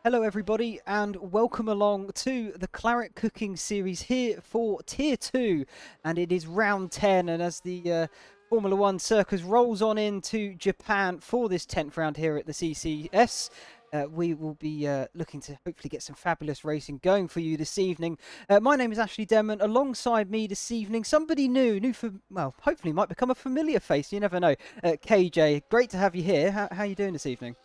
Hello, everybody, and welcome along to the Claret Cooking Series here for Tier 2. And it is round 10. And as the Formula One circus rolls on into Japan for this 10th round here at the CCS, we will be looking to hopefully get some fabulous racing going for you this evening. My name is Ashley Denman. Alongside me this evening, somebody new for, well, hopefully might become a familiar face. You never know. KJ, great to have you here. How are you doing this evening?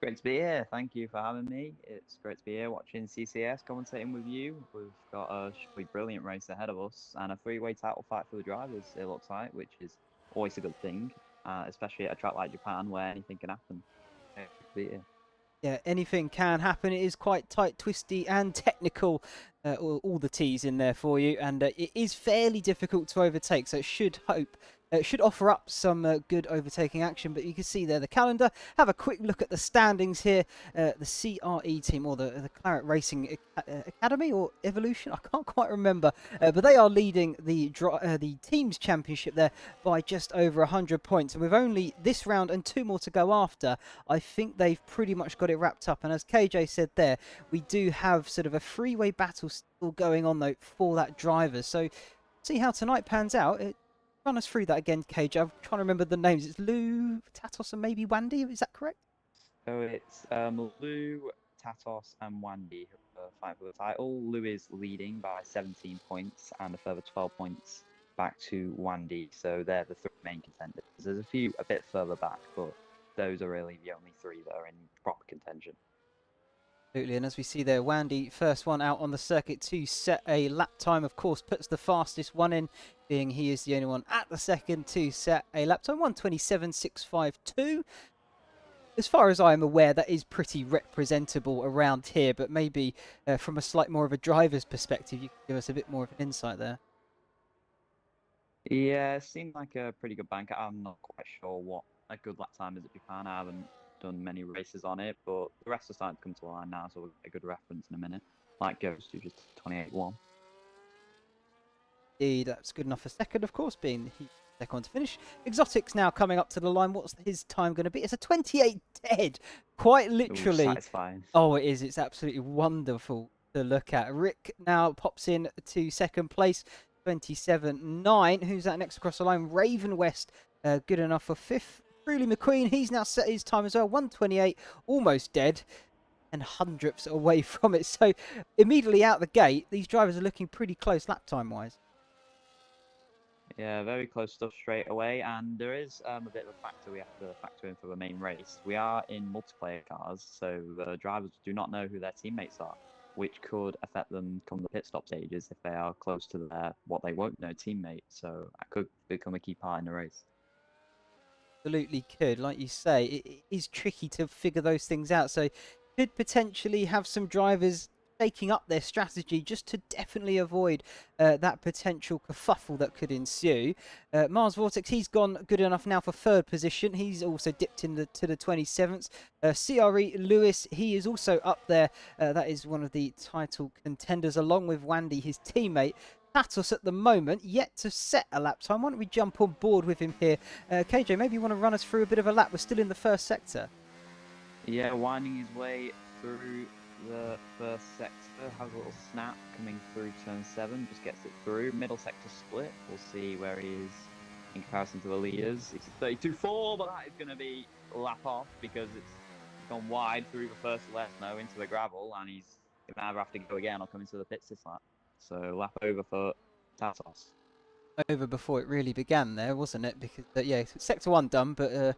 Great to be here. Thank you for having me. It's great to be here watching CCS, commentating with you. We've got a surely brilliant race ahead of us and a three-way title fight for the drivers, it looks like, which is always a good thing, especially at a track like Japan where anything can happen. Great to be here. Yeah, anything can happen. It is quite tight, twisty, and technical. All the T's in there for you, and it is fairly difficult to overtake. So it should offer up some good overtaking action. But you can see there the calendar. Have a quick look at the standings here. The CRE team, or the Claret Racing Academy, or Evolution. I can't quite remember, but they are leading the teams championship there by just over 100 points. And with only this round and two more to go after, I think they've pretty much got it wrapped up. And as KJ said there, we do have sort of a freeway battle still going on though for that driver. So see how tonight pans out. Run us through that again, KJ. I'm trying to remember the names. It's Lou, Tatos, and maybe Wandy. Is that correct? So it's Lou, Tatos, and Wandy who are fighting for the title. Lou is leading by 17 points and a further 12 points back to Wandy. So they're the three main contenders. There's a few a bit further back, but those are really the only three that are in proper contention. Absolutely, and as we see there, Wandy, first one out on the circuit to set a lap time, of course, puts the fastest one in, being he is the only one at the second to set a lap time, 1:27.652. As far as I am aware, that is pretty representable around here, but maybe from a slight more of a driver's perspective, you can give us a bit more of an insight there. Yeah, it seemed like a pretty good bank. I'm not quite sure what a good lap time is at Japan. I haven't done many races on it, but the rest are starting to come to line now, so we'll get a good reference in a minute. Like goes to just 28.1. Indeed, that's good enough for second, of course, being he second one to finish. Exotic's now coming up to the line. What's his time going to be? It's a 28 dead, quite Ooh, literally. satisfying. Oh, it is. It's absolutely wonderful to look at. Rick now pops in to second place, 27.9. Who's that next across the line? Raven West, good enough for fifth. Truly McQueen, he's now set his time as well, 1:28, almost dead, and hundredths away from it. So immediately out the gate, these drivers are looking pretty close lap time wise. Yeah, very close stuff straight away, and there is a bit of a factor we have to factor in for the main race. We are in multiplayer cars, so the drivers do not know who their teammates are, which could affect them come the pit stop stages if they are close to their what they won't know teammate. So that could become a key part in the race. Absolutely could. Like you say, it is tricky to figure those things out. So could potentially have some drivers taking up their strategy just to definitely avoid that potential kerfuffle that could ensue. Mars Vortex, he's gone good enough now for third position. He's also dipped in to the 27th. CRE Lewis, he is also up there. That is one of the title contenders, along with Wandy, his teammate. Tatos at the moment, yet to set a lap time. Why don't we jump on board with him here? KJ, maybe you want to run us through a bit of a lap. We're still in the first sector. Yeah, winding his way through the first sector, has a little snap coming through turn 7, just gets it through. Middle sector split, we'll see where he is in comparison to the leaders. It's 32.4, but that is going to be lap off because it's gone wide through the first left now into the gravel, and he's going to either have to go again or come into the pits this lap. So lap over for Tatos. Over before it really began there, wasn't it? Because, yeah, sector 1 done, but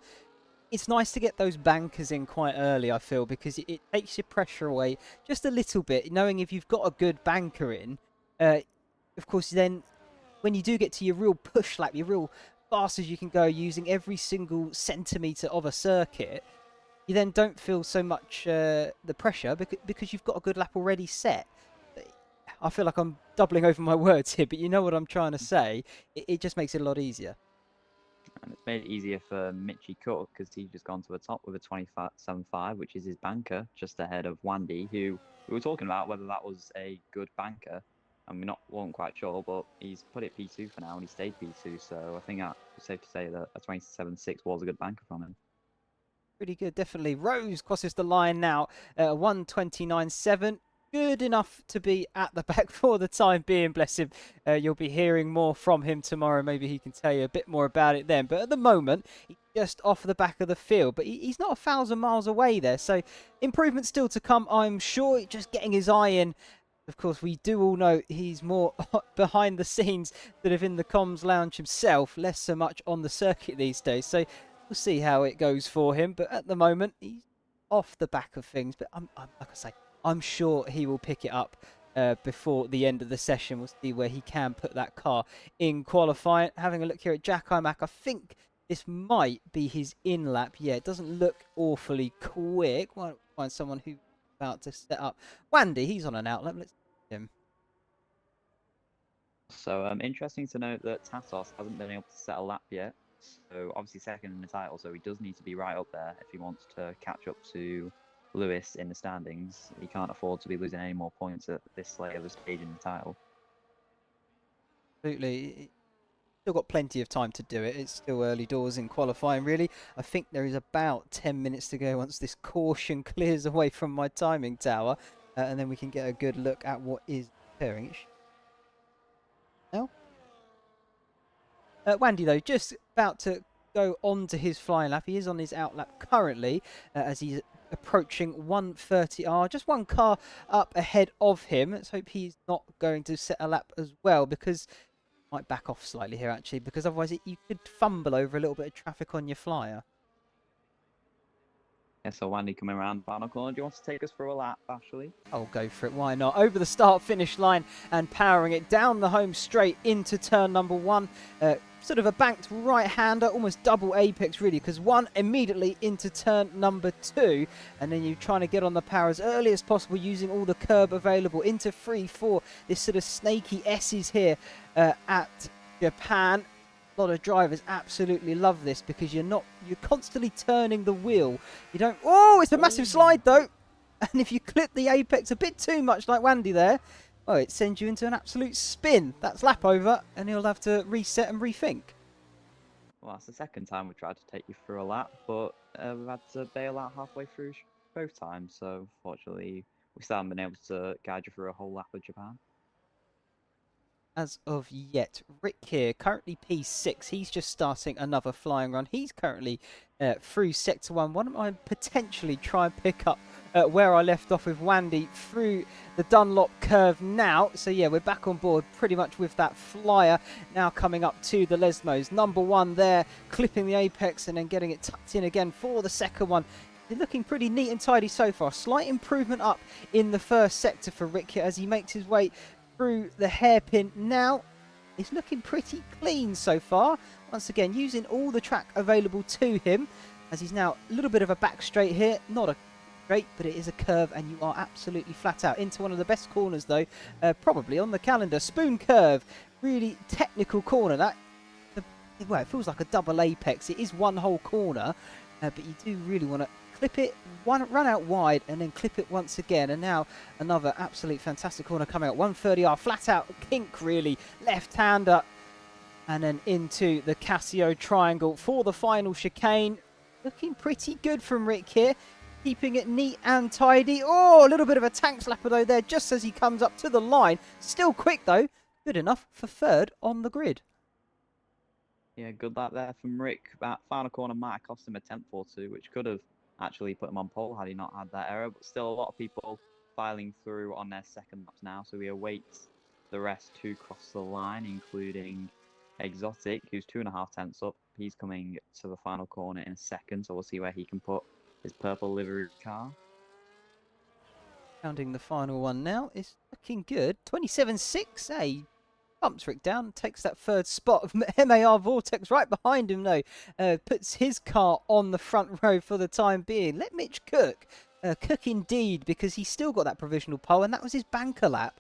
it's nice to get those bankers in quite early, I feel, because it takes your pressure away just a little bit, knowing if you've got a good banker in. Of course, then when you do get to your real push lap, your real fast as you can go, using every single centimetre of a circuit, you then don't feel so much the pressure because you've got a good lap already set. I feel like I'm doubling over my words here, but you know what I'm trying to say. It just makes it a lot easier. And it's made it easier for Mitchy Cook because he's just gone to the top with a 27.5, which is his banker, just ahead of Wandy, who we were talking about whether that was a good banker. And weren't quite sure, but he's put it P2 for now and he stayed P2. So I think it's safe to say that a 27.6 was a good banker from him. pretty good, definitely. Rose crosses the line now at 1:29.7. Good enough to be at the back for the time being, bless him. You'll be hearing more from him tomorrow. Maybe he can tell you a bit more about it then. But at the moment, he's just off the back of the field. But he's not 1,000 miles away there. So improvement still to come, I'm sure. Just getting his eye in. Of course, we do all know he's more behind the scenes than in the comms lounge himself, less so much on the circuit these days. So we'll see how it goes for him. But at the moment, he's off the back of things. But like I say, I'm sure he will pick it up before the end of the session. We'll see where he can put that car in qualifying. Having a look here at Jack Imac, I think this might be his in lap. Yeah, it doesn't look awfully quick. Why don't we find someone who's about to set up? Wandy, he's on an out lap. Let's see him. So interesting to note that Tatos hasn't been able to set a lap yet. So obviously second in the title, so he does need to be right up there if he wants to catch up to Lewis in the standings. He can't afford to be losing any more points at this late of a stage in the title. Absolutely. Still got plenty of time to do it. It's still early doors in qualifying, really. I think there is about 10 minutes to go once this caution clears away from my timing tower. And then we can get a good look at what is occurring. Now, Wandy, though, just about to go on to his flying lap. He is on his out lap currently as he's approaching 1:30R. Just one car up ahead of him. Let's hope he's not going to set a lap as well, because might back off slightly here, actually, because otherwise you could fumble over a little bit of traffic on your flyer. Yeah, so Wandy coming around the final corner. Do you want to take us for a lap, Ashley? I'll go for it, why not? Over the start-finish line and powering it down the home straight into turn number one. Sort of a banked right-hander, almost double apex really, because one immediately into turn number two, and then you're trying to get on the power as early as possible using all the curb available into 3-4. This sort of snaky S's here at Japan. A lot of drivers absolutely love this because you're constantly turning the wheel. You don't. Oh, it's a massive slide though. And if you clip the apex a bit too much like Wandy there, oh, it sends you into an absolute spin. That's lap over, and he'll have to reset and rethink. Well, that's the second time we tried to take you through a lap, but we've had to bail out halfway through both times. So, fortunately, we still haven't been able to guide you through a whole lap of Japan. As of yet, Rick here, currently P6. He's just starting another flying run. He's currently through Sector 1. Why don't I potentially try and pick up where I left off with Wandy through the Dunlop curve now. So yeah, we're back on board pretty much with that flyer now coming up to the Lesmos. Number one there, clipping the apex and then getting it tucked in again for the second one. They're looking pretty neat and tidy so far. Slight improvement up in the first sector for Rick here as he makes his way through the hairpin now. It's looking pretty clean so far. Once again, using all the track available to him as he's now a little bit of a back straight here. Not a straight, but it is a curve and you are absolutely flat out into one of the best corners though, probably on the calendar. Spoon curve, really technical corner. Well, it feels like a double apex. It is one whole corner, but you do really want to clip it, run out wide, and then clip it once again. And now another absolute fantastic corner coming out. 130R, flat out kink really, left-hander. And then into the Casio triangle for the final chicane. Looking pretty good from Rick here. Keeping it neat and tidy. Oh, a little bit of a tank slapper though there just as he comes up to the line. Still quick though. Good enough for third on the grid. Yeah, good lap there from Rick. That final corner might have cost him a tenth or two, which could have actually put him on pole had he not had that error. But still, a lot of people filing through on their second laps now, so we await the rest to cross the line, including Exotic, who's 2.5 tenths up. He's coming to the final corner in a second, so we'll see where he can put his purple livery car. Counting the final one now. It's looking good. 27.6, hey. Bumps Rick down, takes that third spot. MAR Vortex right behind him though. Puts his car on the front row for the time being. Let Mitch cook. Cook indeed, because he's still got that provisional pole, and that was his banker lap.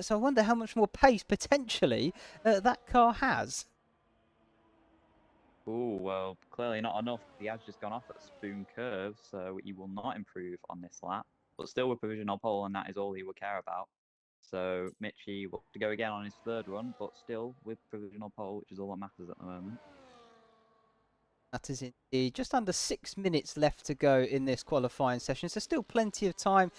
So I wonder how much more pace, potentially, that car has. Oh, well, clearly not enough. He has just gone off at Spoon Curve, so he will not improve on this lap. But still with provisional pole, and that is all he will care about. So Mitchie will have to go again on his third run, but still with provisional pole, which is all that matters at the moment. That is indeed just under 6 minutes left to go in this qualifying session. So still plenty of time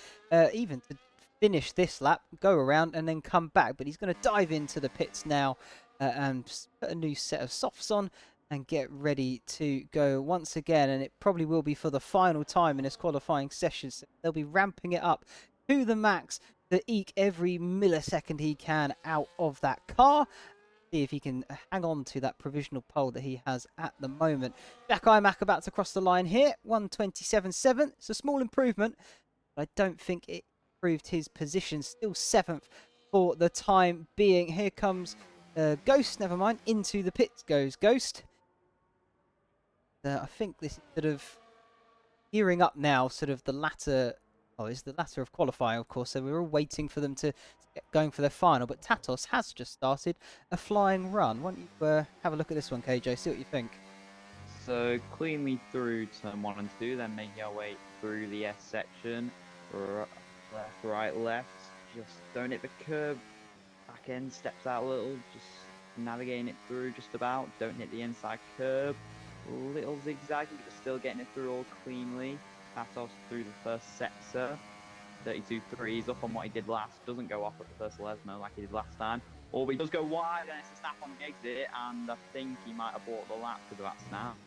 even to finish this lap, go around and then come back. But he's going to dive into the pits now and put a new set of softs on and get ready to go once again. And it probably will be for the final time in this qualifying session. So they'll be ramping it up to the max to eke every millisecond he can out of that car. See if he can hang on to that provisional pole that he has at the moment. Jack Imac about to cross the line here, 1:27.7. It's a small improvement, but I don't think it improved his position. Still 7th for the time being. Here comes Ghost, never mind, into the pits goes Ghost. I think this is sort of gearing up now, sort of the latter. Oh, it's the latter of qualifying, of course, so we're all waiting for them to get going for their final. But Tatos has just started a flying run. Why don't you have a look at this one, KJ, see what you think. So cleanly through turn 1 and 2, then making our way through the S section. Left, right, left. Just don't hit the curb. Back end steps out a little. Just navigating it through just about. Don't hit the inside curb. Little zigzag, but still getting it through all cleanly. Tatos through the first sector. 32.3, he's up on what he did last. Doesn't go off at the first Lesmo like he did last time. Or he does go wide and it's a snap on the exit, and I think he might have bought the lap because of that snap.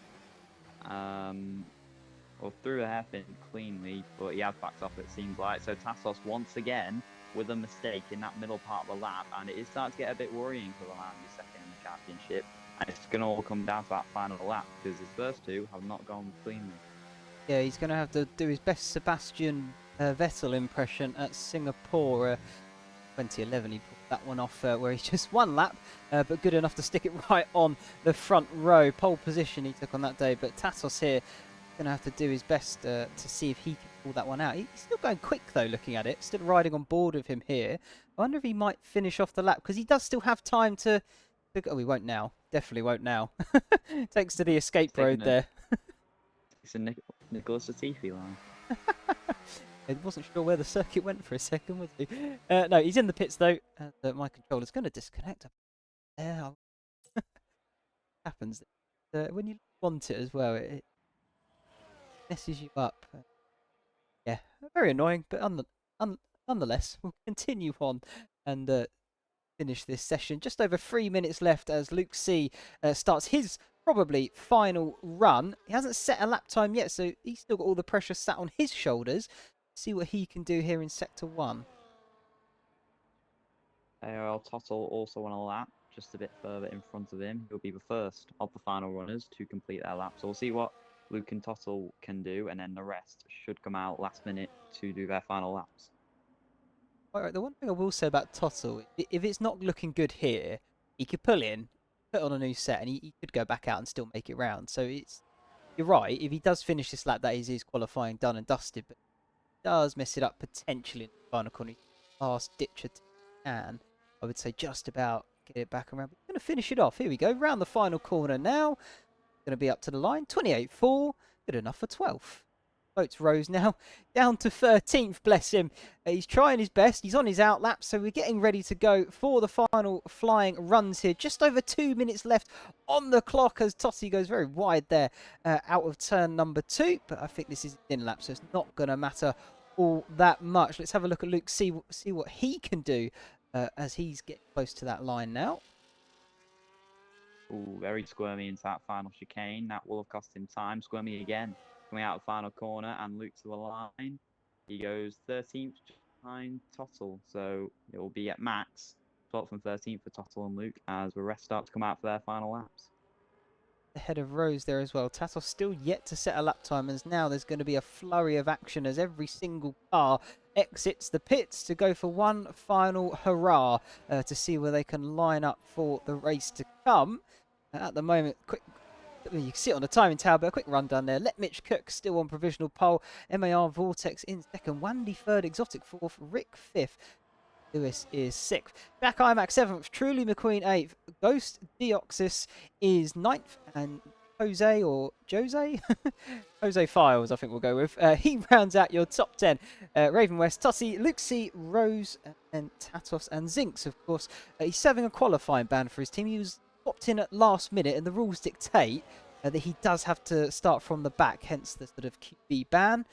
Or through a hairpin cleanly, but he has backed off, it seems like. So Tasos once again with a mistake in that middle part of the lap, and it is starting to get a bit worrying for the Landy second in the championship. And it's going to all come down to that final lap because his first two have not gone cleanly. Yeah, he's going to have to do his best Sebastian Vettel impression at Singapore 2011. He pulled that one off where he's just one lap, but good enough to stick it right on the front row. Pole position he took on that day, but Tatos here going to have to do his best to see if he can pull that one out. He's still going quick though, looking at it. Still riding on board with him here. I wonder if he might finish off the lap because he does still have time to... Oh, he won't now. Definitely won't now. Takes to the escape road there. It's a Nicholas Latifi line. I wasn't sure where the circuit went for a second, was he? No, he's in the pits though. My controller's going to disconnect. There. Happens. When you want it as well, it messes you up. Yeah, very annoying, but nonetheless, we'll continue on and finish this session. Just over 3 minutes left as Luke C starts his probably final run. He hasn't set a lap time yet, so he's still got all the pressure sat on his shoulders. See what he can do here in Sector 1. AOL Tottle also on a lap, just a bit further in front of him. He'll be the first of the final runners to complete their lap. So we'll see what Luke and Tottle can do, and then the rest should come out last minute to do their final laps. All right, the one thing I will say about Tottle, if it's not looking good here, he could pull in, put on a new set, and he could go back out and still make it round. So you're right, if he does finish this lap, that is his qualifying done and dusted, but he does mess it up potentially in the final corner. Last ditch can, I would say, just about get it back around. But we're going to finish it off. Here we go, round the final corner now. Going to be up to the line, 28.4, good enough for 12th. Boats Rose now down to 13th, bless him. He's trying his best. He's on his outlap, so we're getting ready to go for the final flying runs here. Just over 2 minutes left on the clock as Totti goes very wide there out of turn number 2. But I think this is in lap, so it's not going to matter all that much. Let's have a look at Luke, see what he can do as he's getting close to that line now. Ooh, very squirmy into that final chicane. That will have cost him time. Squirmy again. Coming out of the final corner and Luke to the line. He goes 13th behind Tottle, so it will be at max 12th and 13th for Tottle and Luke as the rest start to come out for their final laps. Ahead of Rose there as well. Tatos still yet to set a lap time, as now there's going to be a flurry of action as every single car exits the pits to go for one final hurrah to see where they can line up for the race to come. At the moment, you can see it on the timing tower, but a quick run down there. Let Mitch Cook still on provisional pole. MAR Vortex in second. Wandy third. Exotic fourth. Rick fifth. Lewis is 6th. Jack Imac 7th. Truly McQueen 8th. Ghost Deoxys is 9th. And Jose or Jose? Jose Files, I think we'll go with. He rounds out your top 10. Raven West, Tussie, Luxie, Rose, and Tatos, and Zinks, of course. He's serving a qualifying ban for his team. He was popped in at last minute, and the rules dictate that he does have to start from the back, hence the sort of QB ban.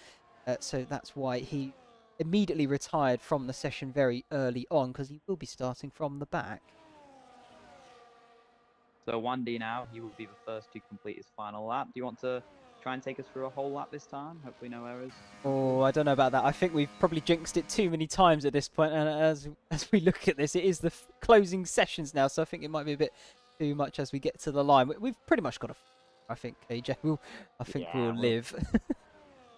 So that's why he immediately retired from the session very early on, because he will be starting from the back. So 1D now, he will be the first to complete his final lap. Do you want to try and take us through a whole lap this time? Hopefully no errors. Oh, I don't know about that. I think we've probably jinxed it too many times at this point, and as we look at this, it is the closing sessions now, so I think it might be a bit too much as we get to the line. We've pretty much got a, I think, KJ. I think we'll Yeah, live.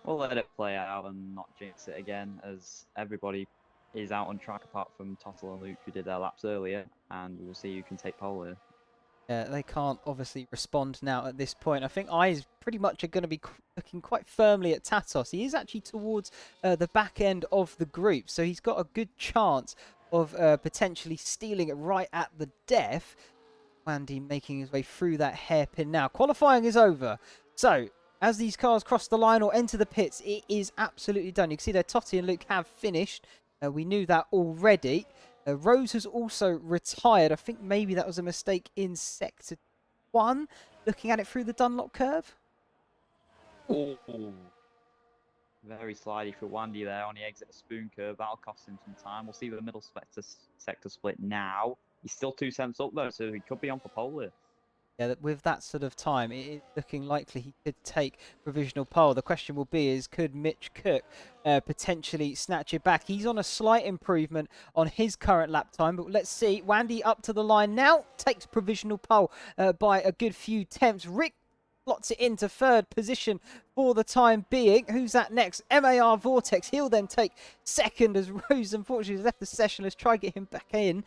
we'll let it play out and not jinx it again, as everybody is out on track apart from Tottle and Luke, who did their laps earlier, and we will see who can take pole here. They can't obviously respond now at this point. I think eyes pretty much are going to be looking quite firmly at Tatos. He is actually towards the back end of the group, so he's got a good chance of potentially stealing it right at the death. Wandy making his way through that hairpin now. Qualifying is over. So, as these cars cross the line or enter the pits, it is absolutely done. You can see there Totti and Luke have finished. We knew that already. Rose has also retired. I think maybe that was a mistake in Sector 1, looking at it through the Dunlop curve. Oh, very slidey for Wandy there on the exit of Spoon Curve. That'll cost him some time. We'll see the middle sector split now. He's still 2 cents up though, so he could be on for pole here. Yeah, with that sort of time, it is looking likely he could take provisional pole. The question will be is, could Mitch Cook potentially snatch it back? He's on a slight improvement on his current lap time, but let's see. Wandy up to the line now, takes provisional pole by a good few tenths. Rick slots it into third position for the time being. Who's that next? MAR Vortex. He'll then take second as Rose unfortunately has left the session. Let's try get him back in.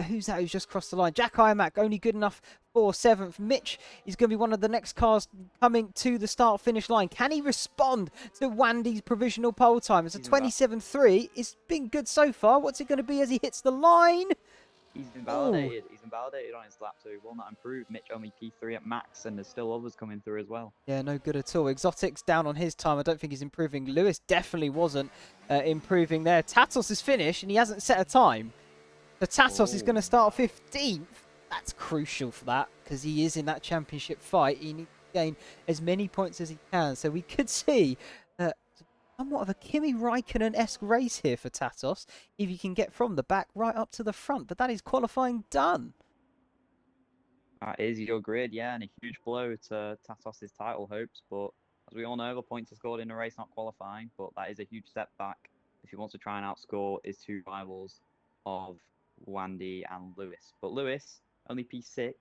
Who's that who's just crossed the line? Jack Imac, only good enough for 7th. Mitch is going to be one of the next cars coming to the start-finish line. Can he respond to Wandy's provisional pole time? It's a 27.3. It's been good so far. What's it going to be as he hits the line? He's invalidated. Ooh. He's invalidated on his lap, so he will not improve. Mitch only P3 at max, and there's still others coming through as well. Yeah, no good at all. Exotic's down on his time. I don't think he's improving. Lewis definitely wasn't improving there. Tatos is finished, and he hasn't set a time. So Tatos is going to start 15th. That's crucial for that, because he is in that championship fight. He needs to gain as many points as he can. So we could see somewhat of a Kimi Raikkonen-esque race here for Tatos, if he can get from the back right up to the front. But that is qualifying done. That is your grid, yeah, and a huge blow to Tatos' title hopes. But as we all know, the points are scored in a race, not qualifying. But that is a huge step back if he wants to try and outscore his two rivals of Wandy and Lewis. But Lewis only P6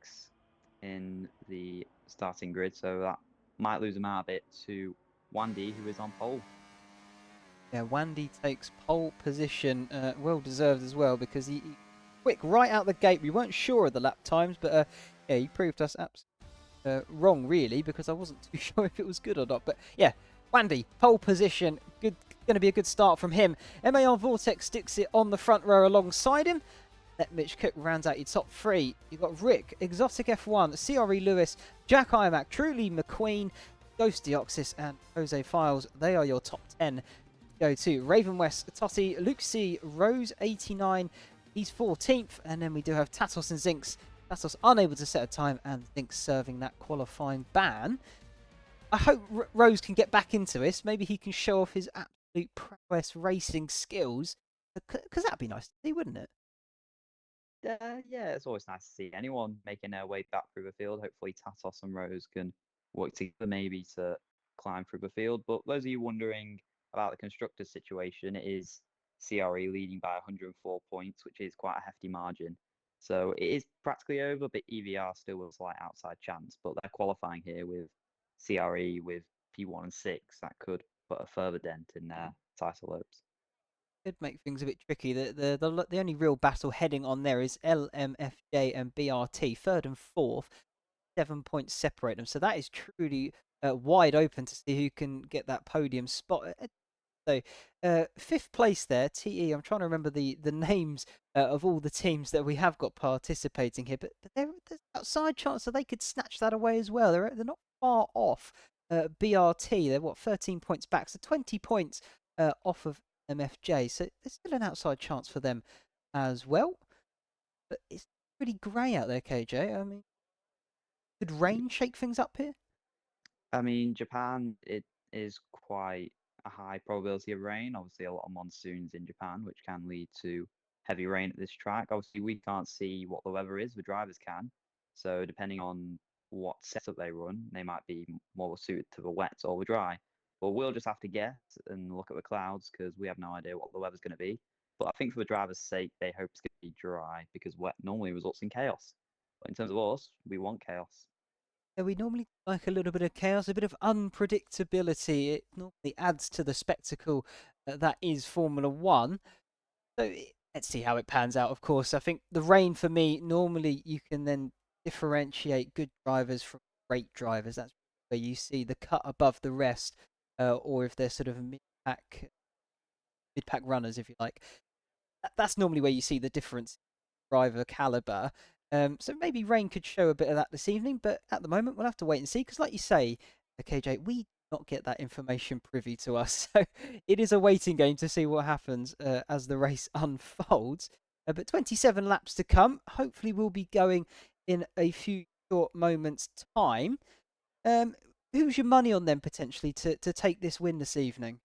in the starting grid, so that might lose him out a bit to Wandy, who is on pole. Yeah, Wandy takes pole position, well deserved as well, because he quick right out the gate. We weren't sure of the lap times, but yeah, he proved us absolutely wrong, really, because I wasn't too sure if it was good or not. But yeah, Wandy, pole position, good, going to be a good start from him. MAR Vortex sticks it on the front row alongside him. Let Mitch Cook rounds out your top three. You've got Rick, Exotic F1, CRE Lewis, Jack Imac, Truly McQueen, Ghost Deoxys, and Jose Files. They are your top 10. Go to Raven West, Totti, Luke C, Rose 89. He's 14th, and then we do have Tatos and Zinx. Tatos unable to set a time, and Zinx serving that qualifying ban. I hope Rose can get back into this. Maybe he can show off his absolute prowess racing skills, because that'd be nice to see, wouldn't it? Yeah, it's always nice to see anyone making their way back through the field. Hopefully, Tatos and Rose can work together maybe to climb through the field. But those of you wondering about the constructors situation, it is CRE leading by 104 points, which is quite a hefty margin. So it is practically over, but EVR still with a slight outside chance. But they're qualifying here with CRE with P1 and 6. That could put a further dent in their title hopes. Could make things a bit tricky. The only real battle heading on there is LMFJ and BRT, third and fourth. 7 points separate them, so that is truly wide open to see who can get that podium spot. So, fifth place there, TE. I'm trying to remember the names of all the teams that we have got participating here, but there's outside chance that they could snatch that away as well. They're not far off. BRT, they're 13 points back, so 20 points off of MFJ. So there's still an outside chance for them as well. But it's pretty grey out there, KJ. I mean, could rain shake things up here? I mean, Japan, it is quite a high probability of rain. Obviously, a lot of monsoons in Japan, which can lead to heavy rain at this track. Obviously, we can't see what the weather is, the drivers can. So, depending on what setup they run, they might be more suited to the wet or the dry. But we'll just have to guess and look at the clouds because we have no idea what the weather's going to be. But I think for the drivers' sake, they hope it's going to be dry because wet normally results in chaos. But in terms of us, we want chaos. Yeah, we normally like a little bit of chaos, a bit of unpredictability. It normally adds to the spectacle that is Formula One. So let's see how it pans out. Of course, I think the rain for me, normally you can then differentiate good drivers from great drivers. That's where you see the cut above the rest, or if they're sort of mid pack runners, if you like. That's normally where you see the difference in driver caliber. So maybe rain could show a bit of that this evening, but at the moment we'll have to wait and see. Because, like you say, KJ, we not get that information privy to us, so it is a waiting game to see what happens as the race unfolds. But 27 laps to come. Hopefully, we'll be going in a few short moments' time. Um, who's your money on them potentially to take this win this evening?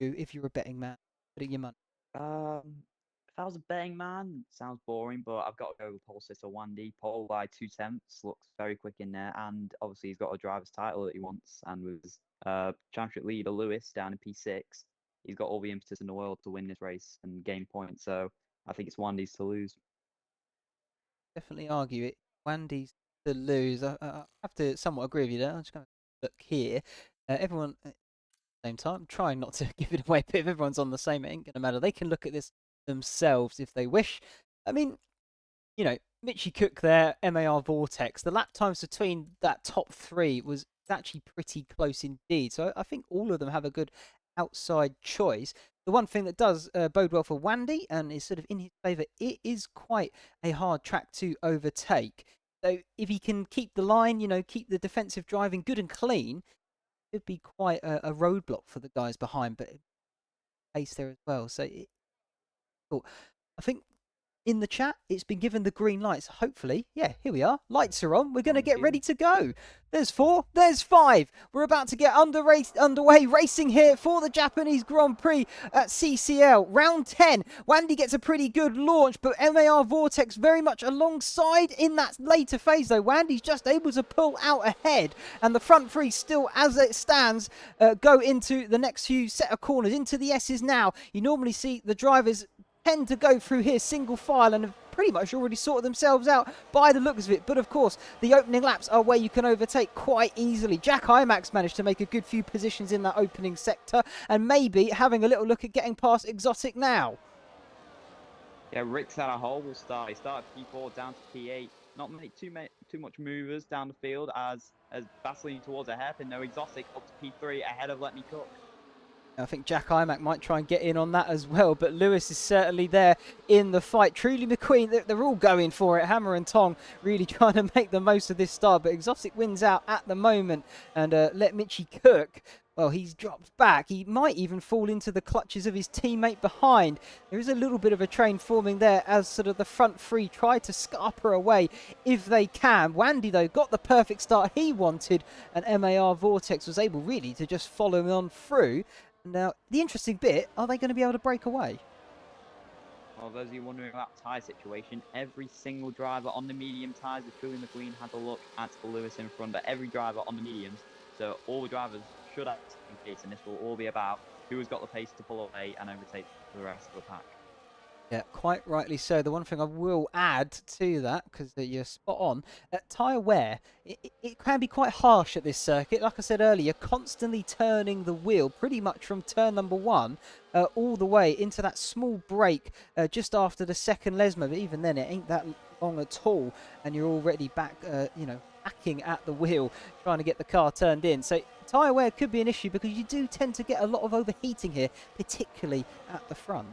If you're a betting man, putting your money. If I was a betting man, sounds boring, but I've got to go with pole sitter Wandy. Pole by 2/10, looks very quick in there, and obviously he's got a driver's title that he wants, and with his championship leader Lewis down in P6, he's got all the impetus in the world to win this race and gain points. So I think it's Wandy's to lose. Definitely argue it. Wandy's to lose. I have to somewhat agree with you there. I'm just going to look here. Everyone at the same time, trying not to give it away, but if everyone's on the same, it ain't going to matter. They can look at this themselves if they wish. I mean, Mitchy Cook there, MAR Vortex. The lap times between that top three was actually pretty close indeed. So I think all of them have a good outside choice. The one thing that does bode well for Wandy and is sort of in his favour, it is quite a hard track to overtake. So if he can keep the line, keep the defensive driving good and clean, it would be quite a roadblock for the guys behind, but pace there as well. So cool. I think in the chat, it's been given the green lights. Hopefully, yeah, here we are. Lights are on. We're going to Thank get ready you. to go. There's 4, there's 5. We're about to get underway racing here for the Japanese Grand Prix at CCL. Round 10. Wandy gets a pretty good launch, but MAR Vortex very much alongside in that later phase, though. Wandy's just able to pull out ahead, and the front three still, as it stands, go into the next few set of corners, into the S's now. You normally see the drivers tend to go through here single file and have pretty much already sorted themselves out by the looks of it. But of course, the opening laps are where you can overtake quite easily. Jack Imax managed to make a good few positions in that opening sector and maybe having a little look at getting past Exotic now. Yeah, Rick's had a horrible start. He started P4 down to P8. Not too much movers down the field as battling towards a hairpin. No Exotic up to P3 ahead of Let Me Cook. I think Jack Imack might try and get in on that as well, but Lewis is certainly there in the fight. Truly McQueen, they're all going for it. Hammer and Tong really trying to make the most of this start, but Exotic wins out at the moment. And let Mitchy Cook, well, he's dropped back. He might even fall into the clutches of his teammate behind. There is a little bit of a train forming there as sort of the front three try to scarper away if they can. Wandy, though, got the perfect start he wanted, and MAR Vortex was able really to just follow him on through. Now, the interesting bit, are they going to be able to break away? Well, those of you wondering about tyre situation, every single driver on the medium tyres, if Truly McQueen had a look at Lewis in front, but every driver on the mediums, so all the drivers should have in pace, and this will all be about who has got the pace to pull away and overtake the rest of the pack. Yeah, quite rightly so. The one thing I will add to that, because you're spot on, tyre wear, it can be quite harsh at this circuit. Like I said earlier, constantly turning the wheel pretty much from turn number 1 all the way into that small break just after the second Lesmo. But even then, it ain't that long at all, and you're already back, hacking at the wheel, trying to get the car turned in. So tyre wear could be an issue because you do tend to get a lot of overheating here, particularly at the front.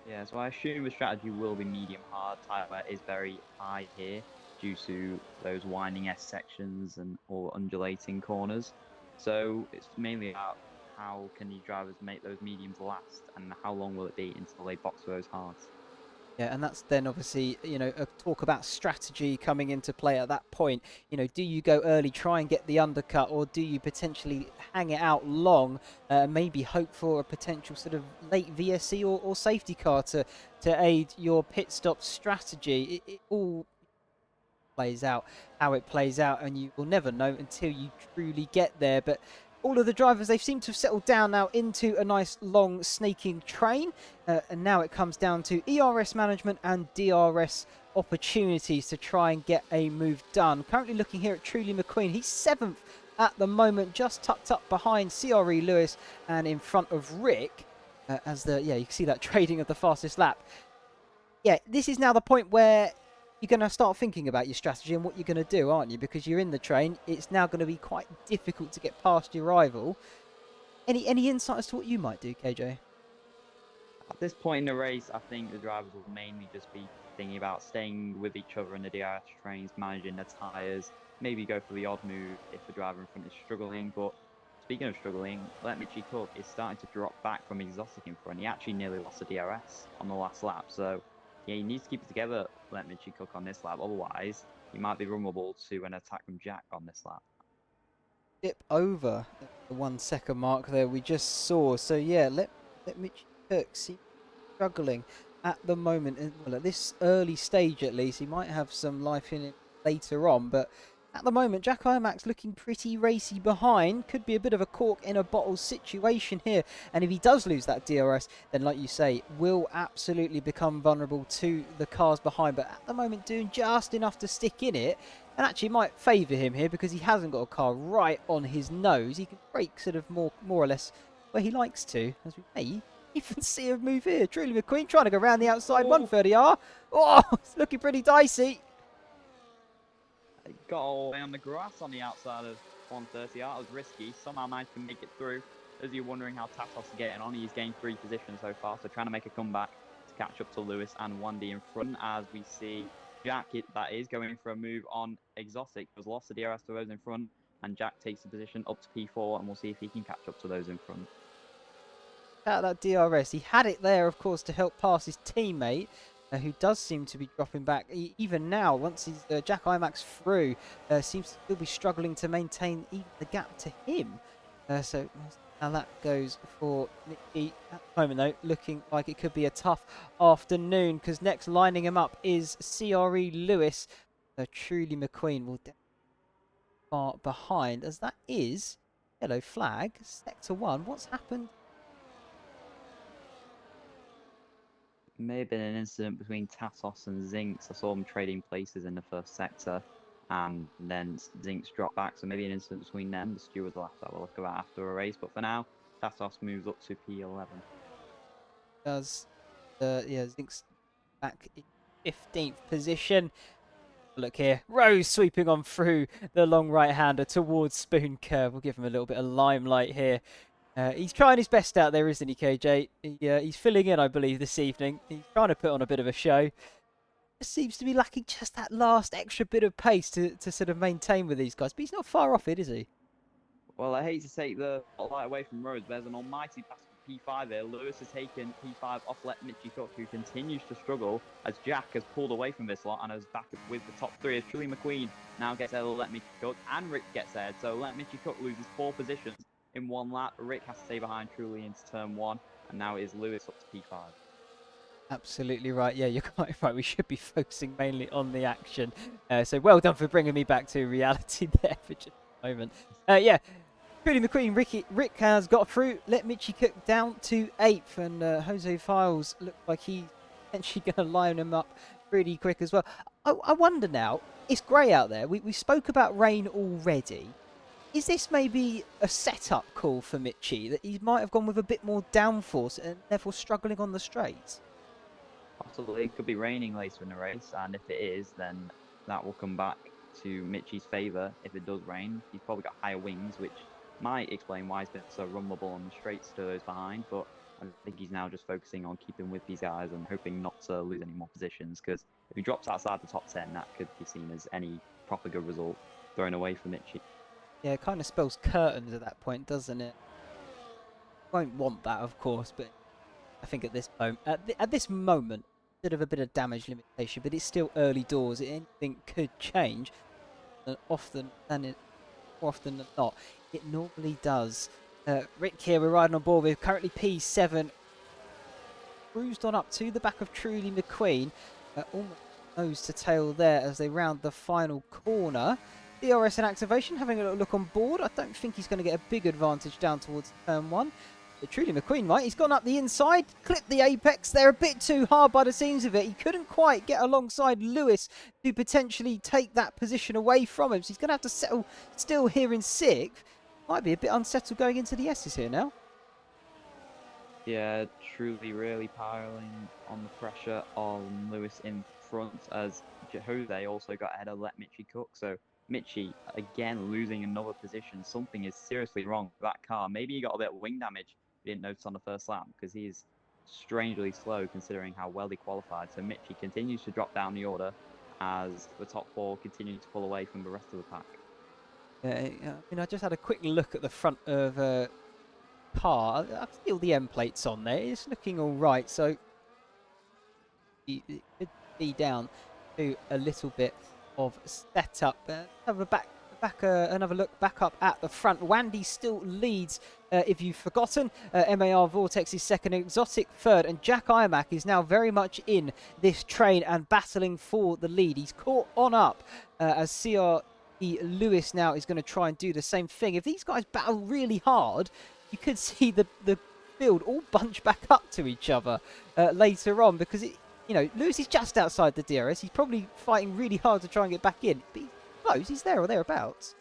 Yeah, so I assume the strategy will be medium hard. Tyre wear is very high here due to those winding S sections and or undulating corners. So it's mainly about how can these drivers make those mediums last and how long will it be until they box those hards. Yeah, and that's then obviously, a talk about strategy coming into play at that point. Do you go early, try and get the undercut, or do you potentially hang it out long, maybe hope for a potential sort of late VSC or safety car to aid your pit stop strategy? It all plays out how it plays out, and you will never know until you truly get there. But all of the drivers, they seem to have settled down now into a nice long snaking train, and now it comes down to ERS management and DRS opportunities to try and get a move done. Currently looking here at Truly McQueen, he's 7th at the moment, just tucked up behind CRE Lewis and in front of Rick, you can see that trading of the fastest lap. Yeah, this is now the point where you're going to start thinking about your strategy and what you're going to do, aren't you? Because you're in the train. It's now going to be quite difficult to get past your rival. Any insight as to what you might do, KJ? At this point in the race, I think the drivers will mainly just be thinking about staying with each other in the DRS trains, managing their tyres, maybe go for the odd move if the driver in front is struggling. But speaking of struggling, Let Mitchie Cook is starting to drop back from exotic in front. He actually nearly lost the DRS on the last lap. So, yeah, he needs to keep it together, Let Mitchie Cook, on this lap. Otherwise, he might be vulnerable to an attack from Jack on this lap. Dip over the 1 second mark there we just saw. So, yeah, let Mitch Cook see struggling at the moment. And, well, at this early stage at least, he might have some life in it later on, but at the moment, Jack Imax looking pretty racy behind. Could be a bit of a cork in a bottle situation here. And if he does lose that DRS, then, like you say, will absolutely become vulnerable to the cars behind. But at the moment, doing just enough to stick in it. And actually might favour him here because he hasn't got a car right on his nose. He can brake sort of more or less where he likes to, as we may even see a move here. Truly McQueen trying to go around the outside 130R. Oh, it's looking pretty dicey. Got all the way on the grass on the outside of 130R. It was risky. Somehow managed to make it through. As you're wondering how Tatos is getting on, he's gained 3 positions so far, so trying to make a comeback to catch up to Lewis and Wandy in front. As we see Jack, that is, going for a move on Exotic, has lost the DRS to those in front, and Jack takes the position up to P4, and we'll see if he can catch up to those in front. Out that DRS, he had it there, of course, to help pass his teammate, who does seem to be dropping back. Even now, once he's Jack Imax through, seems to still be struggling to maintain even the gap to him. So now that goes for Nicky at the moment, though, looking like it could be a tough afternoon, because next lining him up is CRE Lewis. Truly McQueen will far behind, as that is yellow flag, sector 1. What's happened? May have been an incident between Tatos and Zinx. I saw them trading places in the first sector, and then Zinx dropped back, so maybe an incident between them. The stewards will have to have a look at that after a race, but for now, Tatos moves up to P11. Does Zinx back in 15th position. Look here, Rose sweeping on through the long right-hander towards Spoon Curve. We'll give him a little bit of limelight here. He's trying his best out there, isn't he, KJ? He's filling in, I believe, this evening. He's trying to put on a bit of a show. Just seems to be lacking just that last extra bit of pace to sort of maintain with these guys. But he's not far off it, is he? Well, I hate to take the spotlight away from Rose, but there's an almighty pass for P5 here. Lewis has taken P5 off Let Mitchie Cook, who continues to struggle as Jack has pulled away from this lot and is back with the top 3 as Truly McQueen now gets ahead of Let Mitchie Cook, and Rick gets ahead. So Let Mitchie Cook loses 4 positions in 1 lap. Rick has to stay behind Truly into turn 1, and now it is Lewis up to P5. Absolutely right. Yeah, you're quite right. We should be focusing mainly on the action. So well done for bringing me back to reality there for just a moment. Yeah, Truly McQueen, Rick has got through. Let Mitchie Cook down to 8th, and Jose Files looks like he's potentially going to line him up pretty quick as well. I wonder now, it's grey out there. We spoke about rain already. Is this maybe a setup call for Mitchie, that he might have gone with a bit more downforce and therefore struggling on the straights? Possibly, it could be raining later in the race, and if it is, then that will come back to Mitchie's favour. If it does rain, he's probably got higher wings, which might explain why he's been so rumbable on the straights to those behind, but I think he's now just focusing on keeping with these guys and hoping not to lose any more positions, because if he drops outside the top 10, that could be seen as any proper good result thrown away for Mitchie. Yeah, it kind of spells curtains at that point, doesn't it? Won't want that, of course, but I think at this moment, bit of damage limitation, but it's still early doors. Anything could change, and more often than not, it normally does. Rick here, we're riding on board with currently P7, cruised on up to the back of Truly McQueen, almost nose to tail there as they round the final corner. DRS in activation, having a little look on board. I don't think he's going to get a big advantage down towards turn 1. But Truly McQueen might. He's gone up the inside, clipped the apex. They're a bit too hard by the seams of it. He couldn't quite get alongside Lewis to potentially take that position away from him. So he's going to have to settle still here in 6th. Might be a bit unsettled going into the S's here now. Yeah, Truly really piling on the pressure on Lewis in front, as Jose also got ahead of let Mitchie cook. So Mitchie, again, losing another position. Something is seriously wrong with that car. Maybe he got a bit of wing damage we didn't notice on the first lap, because he is strangely slow considering how well he qualified. So Mitchie continues to drop down the order as the top 4 continue to pull away from the rest of the pack. Yeah, I just had a quick look at the front of car. I can see all the end plates on there. It's looking all right. So it could be down to a little bit of setup. Another look back up at the front. Wandy still leads, if you've forgotten. MAR Vortex is second, Exotic third, and Jack Imac is now very much in this train and battling for the lead. He's caught on up as CRE Lewis now is going to try and do the same thing. If these guys battle really hard, you could see the field all bunch back up to each other later on, because Lewis is just outside the DRS. He's probably fighting really hard to try and get back in, but he's close. He's there or thereabouts.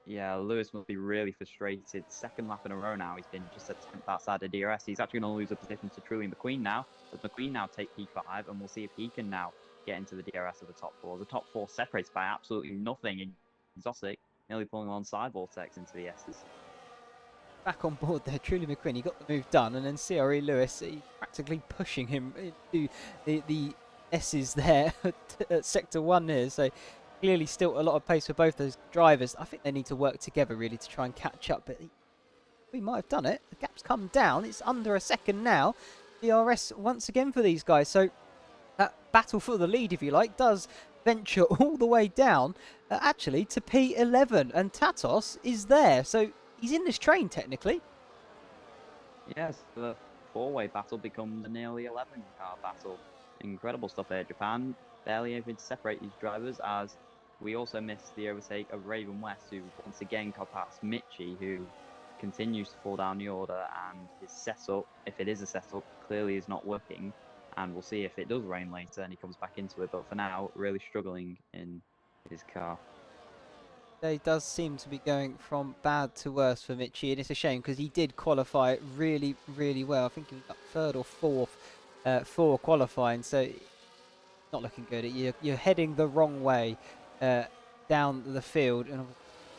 Yeah, Lewis must be really frustrated. Second lap in a row now. He's been just a tenth outside the DRS. He's actually going to lose a position to Truly McQueen now. Does McQueen now take P5, and we'll see if he can now get into the DRS of the top 4. The top 4 separates by absolutely nothing in Exotic, nearly pulling alongside Vortex into the S's. Back on board there, Truly McQueen. He got the move done, and then CRE Lewis, he practically pushing him into the S's there at Sector 1 here. So clearly still a lot of pace for both those drivers. I think they need to work together really to try and catch up, but we might have done it. The gap's come down. It's under a second now. DRS once again for these guys. So that battle for the lead, if you like, does venture all the way down actually to P11, and Tatos is there. So he's in this train technically. Yes, the 4-way battle becomes a nearly 11-car battle. Incredible stuff here. Japan barely able to separate these drivers, as we also missed the overtake of Raven West, who once again got past Mitchie, who continues to fall down the order, and his setup, if it is a setup, clearly is not working. And we'll see if it does rain later and he comes back into it. But for now, really struggling in his car. It does seem to be going from bad to worse for Mitchie, and it's a shame because he did qualify really, really well. I think he was up 3rd or 4th for qualifying, so not looking good. You're heading the wrong way down the field, and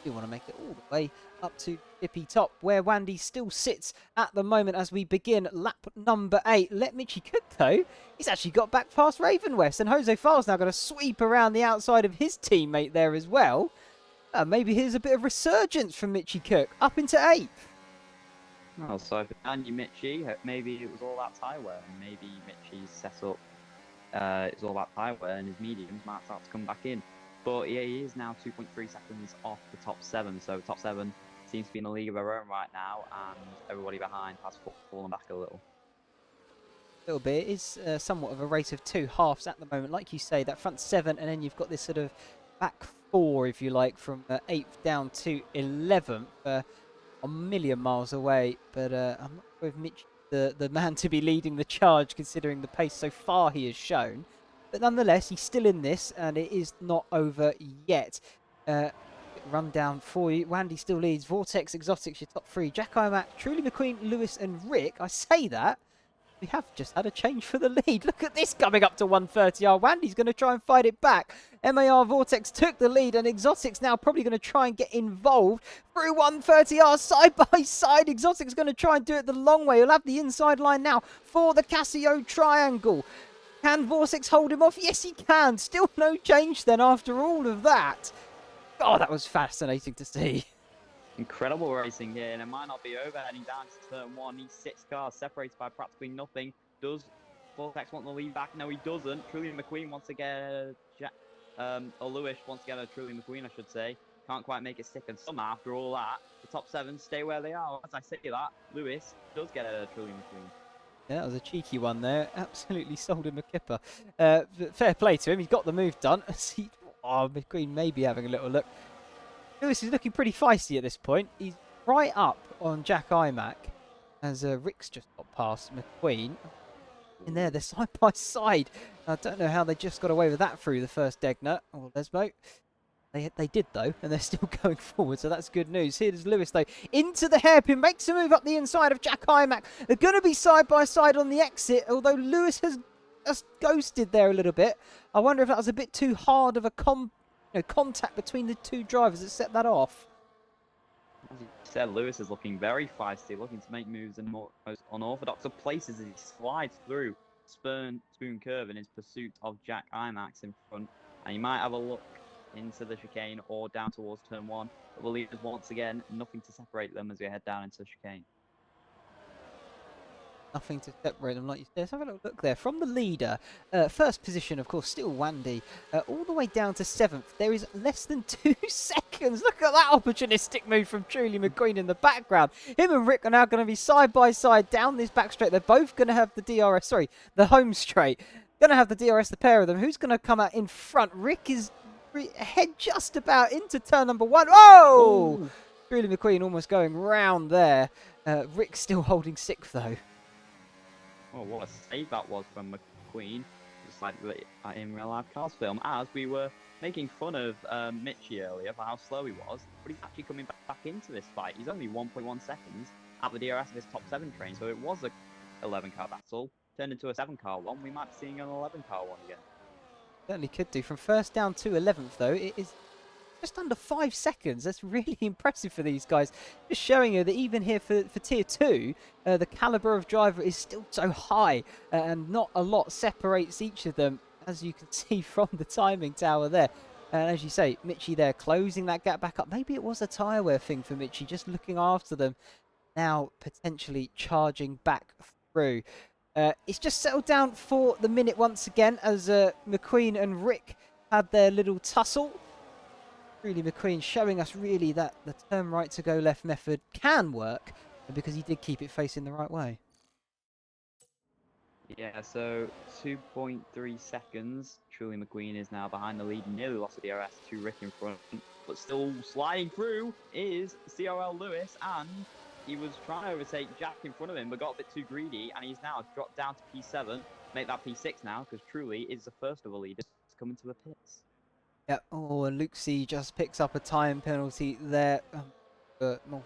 you want to make it all the way up to Tippy Top, where Wandy still sits at the moment as we begin lap number 8. Let Mitchie cook though. He's actually got back past Raven West, and Jose Farr's now going to sweep around the outside of his teammate there as well. Maybe here's a bit of resurgence from Mitchie Cook up into 8th. Well, so if and you Mitchie, maybe it was all about tyre wear, and maybe Mitchie's setup is all about tyre wear, and his mediums might start to come back in. But yeah, he is now 2.3 seconds off the top 7, so top 7 seems to be in a league of their own right now, and everybody behind has fallen back a little. A little bit. It is somewhat of a race of 2 halves at the moment. Like you say, that front 7, and then you've got this sort of back 4, if you like, from 8th down to 11th. A million miles away, but I'm not sure if Mitch the man to be leading the charge, considering the pace so far he has shown. But nonetheless, he's still in this, and it is not over yet. Run down for you. Wandy still leads. Vortex, Exotics, your top 3. Jack Imac, Truly McQueen, Lewis, and Rick. I say that. We have just had a change for the lead. Look at this coming up to 130R. Wandy's going to try and fight it back. MAR Vortex took the lead, and Exotics now probably going to try and get involved through 130R side by side. Exotics going to try and do it the long way. He'll have the inside line now for the Casio triangle. Can Vortex hold him off? Yes, he can. Still no change then after all of that. Oh, that was fascinating to see. Incredible racing here, and it might not be over. Heading down to turn 1, he's 6 cars separated by practically nothing. Does Vortex want the lead back. No, he doesn't. Truly McQueen wants to get or Lewis wants to get a Truly McQueen, I should say. Can't quite make it stick. And somehow, after all that, the top 7 stay where they are. As I say that, Lewis does get a Truly McQueen. Yeah, that was a cheeky one there. Absolutely sold him a kipper. Fair play to him. He's got the move done. Oh, McQueen may be having a little look. Lewis is looking pretty feisty at this point. He's right up on Jack Imac as Rick's just got past McQueen. In there, they're side by side. I don't know how they just got away with that through the first Degner or Lesbo. They did, though, and they're still going forward, so that's good news. Here's Lewis, though, into the hairpin, makes a move up the inside of Jack Imac. They're going to be side by side on the exit, although Lewis has just ghosted there a little bit. I wonder if that was a bit too hard of a contact between the two drivers that set that off. As you said, Lewis is looking very feisty, looking to make moves in most unorthodox of places as he slides through Spoon Curve in his pursuit of Jack Imax in front. And he might have a look into the chicane or down towards turn 1. But the leaders, once again, nothing to separate them as we head down into the chicane. Nothing to separate them, like you said. Let's have a little look there. From the leader, first position, of course, still Wandy, all the way down to 7th. There is less than 2 seconds. Look at that opportunistic move from Truly McQueen in the background. Him and Rick are now going to be side by side down this back straight. They're both going to have the DRS, sorry, the home straight. Going to have the DRS, the pair of them. Who's going to come out in front? Rick is head just about into turn number 1. Oh! Ooh. Truly McQueen almost going round there. Rick still holding 6th, though. Oh, what a save that was from McQueen, just like in real life cars film, as we were making fun of Mitchie earlier for how slow he was, but he's actually coming back into this fight. He's only 1.1 seconds at the DRS of his top 7 train, so it was a 11-car battle, turned into a 7-car one. We might be seeing an 11-car one again. Certainly could do. From 1st down to 11th, though, it is just under 5 seconds. That's really impressive for these guys. Just showing you that even here for Tier 2, the calibre of driver is still so high and not a lot separates each of them, as you can see from the timing tower there. And as you say, Mitchie there closing that gap back up. Maybe it was a tyre wear thing for Mitchie, just looking after them. Now potentially charging back through. It's just settled down for the minute once again as McQueen and Rick had their little tussle. Truly McQueen showing us really that the turn right to go left method can work because he did keep it facing the right way. Yeah, so 2.3 seconds. Truly McQueen is now behind the lead, nearly lost the DRS to Rick in front, but still sliding through is CRL Lewis, and he was trying to overtake Jack in front of him, but got a bit too greedy, and he's now dropped down to P7, make that P6 now, because Truly is the first of the leaders to come into the pits. Yeah, oh, and Luke C just picks up a time penalty there for more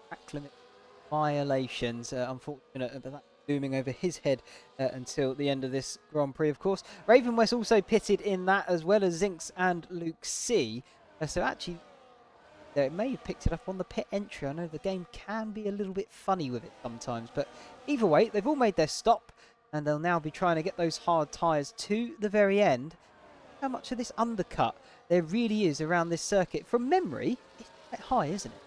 track limit violations. Unfortunate, but that's looming over his head until the end of this Grand Prix, of course. Raven West also pitted in that, as well as Zinks and Luke C. So actually, they may have picked it up on the pit entry. I know the game can be a little bit funny with it sometimes, but either way, they've all made their stop, and they'll now be trying to get those hard tyres to the very end. How much of this undercut there really is around this circuit? From memory, it's quite high, isn't it?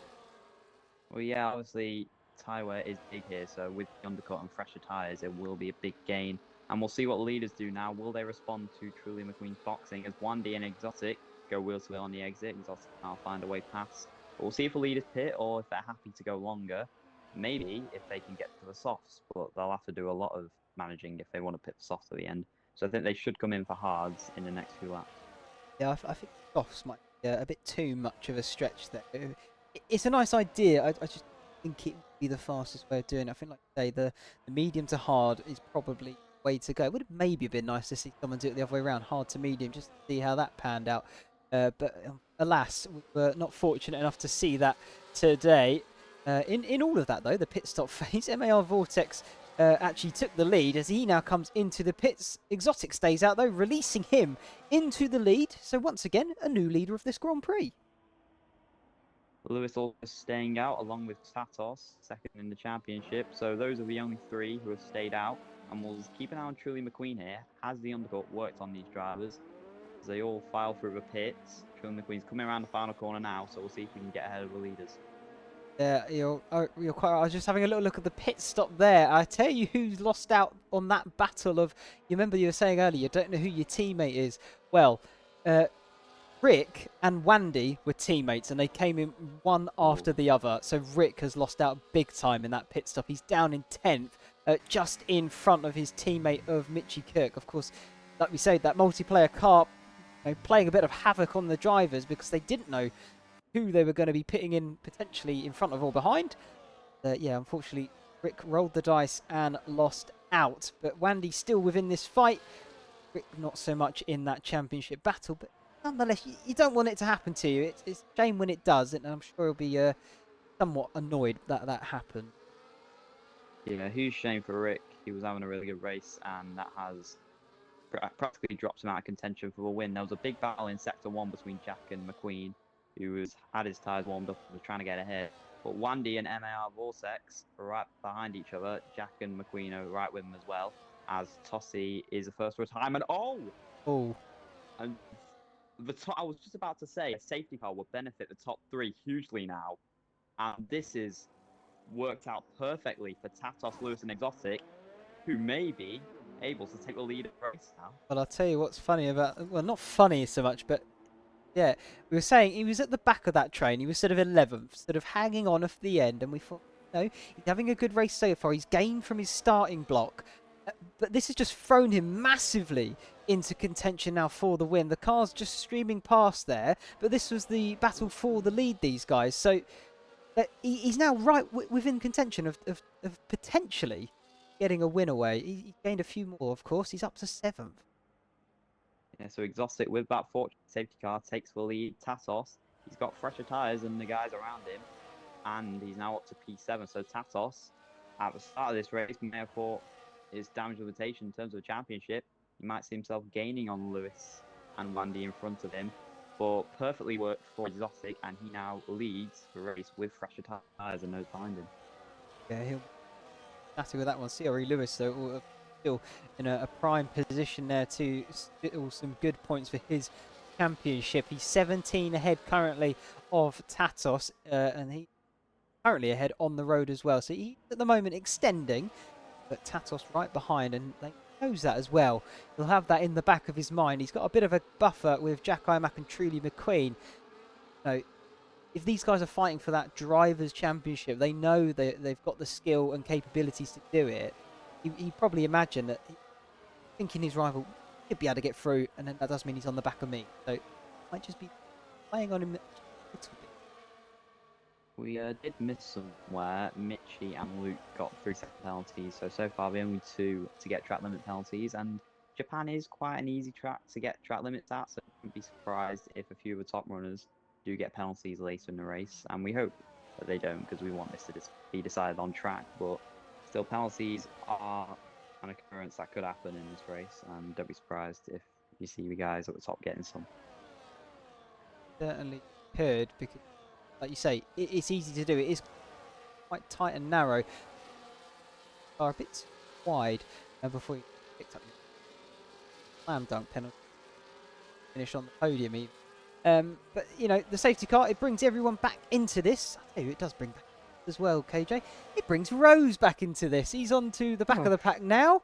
Well, yeah, obviously, tyre wear is big here, so with the undercut and fresher tyres, it will be a big gain. And we'll see what the leaders do now. Will they respond to Truly McQueen's boxing? As Wandy and Exotic go wheel to wheel on the exit, Exotic will find a way past. But we'll see if the leaders pit or if they're happy to go longer. Maybe if they can get to the softs, but they'll have to do a lot of managing if they want to pit the softs at the end. So I think they should come in for hards in the next few laps. Yeah, I think softs might be a bit too much of a stretch there. It's a nice idea. I just think it would be the fastest way of doing it. I think, like you say, the medium to hard is probably the way to go. It would have maybe been nice to see someone do it the other way around, hard to medium, just to see how that panned out. But alas, we were not fortunate enough to see that today. In all of that, though, the pit stop phase, MAR Vortex actually took the lead as he now comes into the pits. Exotic stays out, though, releasing him into the lead. So once again, a new leader of this Grand Prix. Lewis also staying out along with Satos, second in the championship. So those are the only 3 who have stayed out. And we'll keep an eye on Truly McQueen here. Has the undercut worked on these drivers? As they all file through the pits. Truly McQueen's coming around the final corner now, so we'll see if we can get ahead of the leaders. Yeah, you're quite right. I was just having a little look at the pit stop there. I tell you who's lost out on that battle of. You remember you were saying earlier you don't know who your teammate is. Well, uh, Rick and Wandy were teammates, and they came in one Oh, after the other. So Rick has lost out big time in that pit stop. He's down in 10th, just in front of his teammate of Mitchy Kirk. Of course, like we said, that multiplayer car playing a bit of havoc on the drivers because they didn't know who they were going to be pitting in potentially in front of or behind. Yeah, unfortunately, Rick rolled the dice and lost out. But Wandy still within this fight. Rick not so much in that championship battle, but nonetheless, you don't want it to happen to you. It's a shame when it does, and I'm sure he'll be somewhat annoyed that that happened. yeah, huge shame for Rick. He was having a really good race, and that has practically dropped him out of contention for a win. There was a big battle in Sector 1 between Jack and McQueen, who had his tyres warmed up and was trying to get ahead. But Wandy and MAR Vortex are right behind each other. Jack and McQueen are right with them as well, as Tossie is the first retirement. Oh! Oh, And I was just about to say a safety car will benefit the top three hugely now. And this is worked out perfectly for Tatos, Lewis, and Exotic, who may be able to take the lead of the race now. well, I'll tell you what's funny about. Well, not funny so much, but yeah, we were saying he was at the back of that train. He was sort of 11th, sort of hanging on at the end, and we thought, no, he's having a good race so far. He's gained from his starting block, but this has just thrown him massively into contention now for the win. The car's just streaming past there, but this was the battle for the lead. These guys, so he's now right within contention of potentially getting a win away. He gained a few more, of course. He's up to 7th. Yeah, so Exotic with that fortune safety car takes the lead. Tatos, he's got fresher tyres than the guys around him, and he's now up to P7. So Tatos, at the start of this race, may have thought his damage limitation in terms of the championship. He might see himself gaining on Lewis and Wandy in front of him, but perfectly worked for Exotic, and he now leads the race with fresher tyres and those behind him. Yeah, he'll happy with that one. CRE Lewis, though, still in a prime position there to steal some good points for his championship. He's 17 ahead currently of Tatos, and he's currently ahead on the road as well. So he's at the moment extending, but Tatos right behind, and he knows that as well. He'll have that in the back of his mind. He's got a bit of a buffer with Jack Imac and Truly McQueen. No, if these guys are fighting for that drivers' championship, they know they've got the skill and capabilities to do it. He probably imagined that, thinking his rival could be able to get through, and then that does mean he's on the back of me. So might just be playing on him a little bit. We did miss somewhere. Mitchie and Luke got 3 second penalties, so far the only 2 to get track limit penalties. And Japan is quite an easy track to get track limits at, so I wouldn't be surprised if a few of the top runners do get penalties later in the race. And we hope that they don't, because we want this to be decided on track. But still, penalties are an occurrence that could happen in this race, and don't be surprised if you see the guys at the top getting some. Certainly could, because, like you say, it's easy to do. It is quite tight and narrow. Are a bit wide before you picked up the slam dunk penalty. Finish on the podium even. But, you know, the safety car, it brings everyone back into this. I tell you, it does bring back as well, KJ. It brings Rose back into this. He's on to the back of the pack now.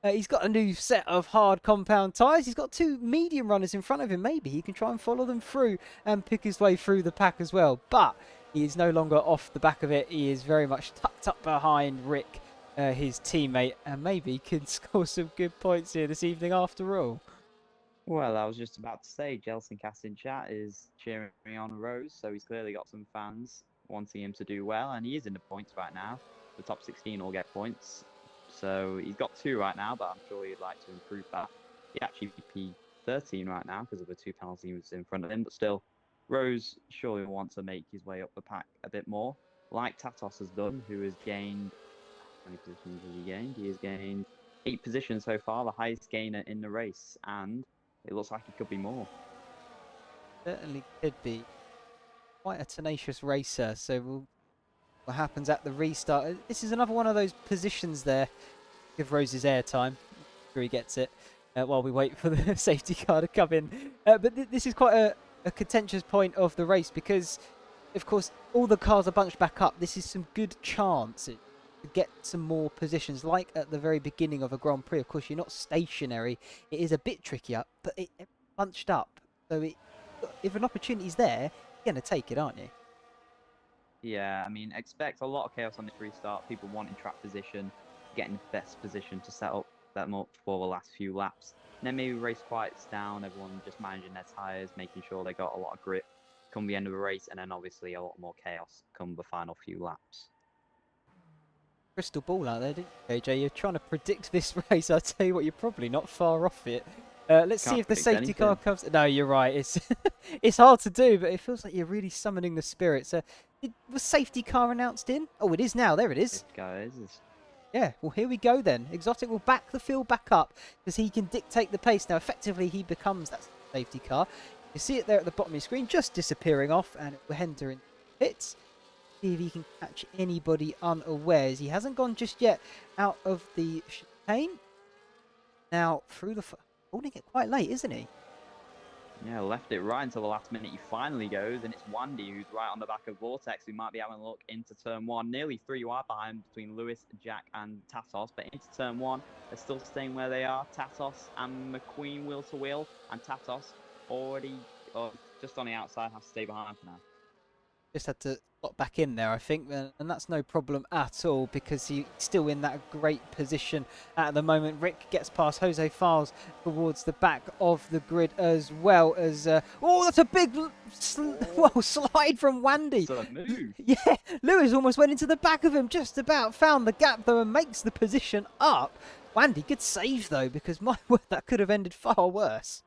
He's got a new set of hard compound tyres. He's got 2 medium runners in front of him. Maybe he can try and follow them through and pick his way through the pack as well. But he is no longer off the back of it. He is very much tucked up behind Rick, his teammate, and maybe can score some good points here this evening after all. Well, I was just about to say, Jelson Cast in chat is cheering on Rose, so he's clearly got some fans wanting him to do well, and he is in the points right now. The top 16 will get points, so he's got 2 right now, but I'm sure he'd like to improve that. He actually P13 right now because of the 2 penalties in front of him, but still, Rose surely will want to make his way up the pack a bit more, like Tatos has done, who has gained. How many positions has he gained? He has gained 8 positions so far, the highest gainer in the race, and it looks like it could be more. Certainly could be. Quite a tenacious racer, so what happens at the restart. This is another one of those positions there. Give Rose's airtime. Sure he gets it while we wait for the safety car to come in. But this is quite a contentious point of the race, because of course, all the cars are bunched back up. This is some good chance to get some more positions, like at the very beginning of a Grand Prix. Of course, you're not stationary. It is a bit trickier, but it bunched up. So if an opportunity's there, you're going to take it, aren't you? Yeah, I mean, expect a lot of chaos on this restart. People wanting track position, getting the best position to set up them up for the last few laps. And then maybe race quiets down, everyone just managing their tyres, making sure they got a lot of grip come the end of the race, and then obviously a lot more chaos come the final few laps. Crystal ball out there, didn't you, AJ? You're trying to predict this race. I tell you what, you're probably not far off it. Let's see Can't if the predict safety car anything. comes. No, you're right. It's it's hard to do, but it feels like you're really summoning the spirits. Was safety car announced in? Oh, it is now. There it is. This guys is Yeah, well, here we go then. Exotic will back the field back up because he can dictate the pace. Now, effectively, he becomes that safety car. You see it there at the bottom of your screen, just disappearing off, and it will enter in pits. See if he can catch anybody unawares. He hasn't gone just yet out of the chicane. Now, through the... holding it quite late, isn't he? Yeah, left it right until the last minute. He finally goes, and it's Wandy who's right on the back of Vortex, who might be having a look into turn one. Nearly 3 wide behind between Lewis, Jack, and Tatos, but into turn one, they're still staying where they are. Tatos and McQueen wheel to wheel, and Tatos already just on the outside has to stay behind for now. Just had to slot back in there, I think, and that's no problem at all because he's still in that great position at the moment. Rick gets past Jose Files towards the back of the grid as well as... oh, that's a big slide from Wandy. So move. Yeah, Lewis almost went into the back of him, just about found the gap though and makes the position up. Wandy, good save though, because my word, that could have ended far worse.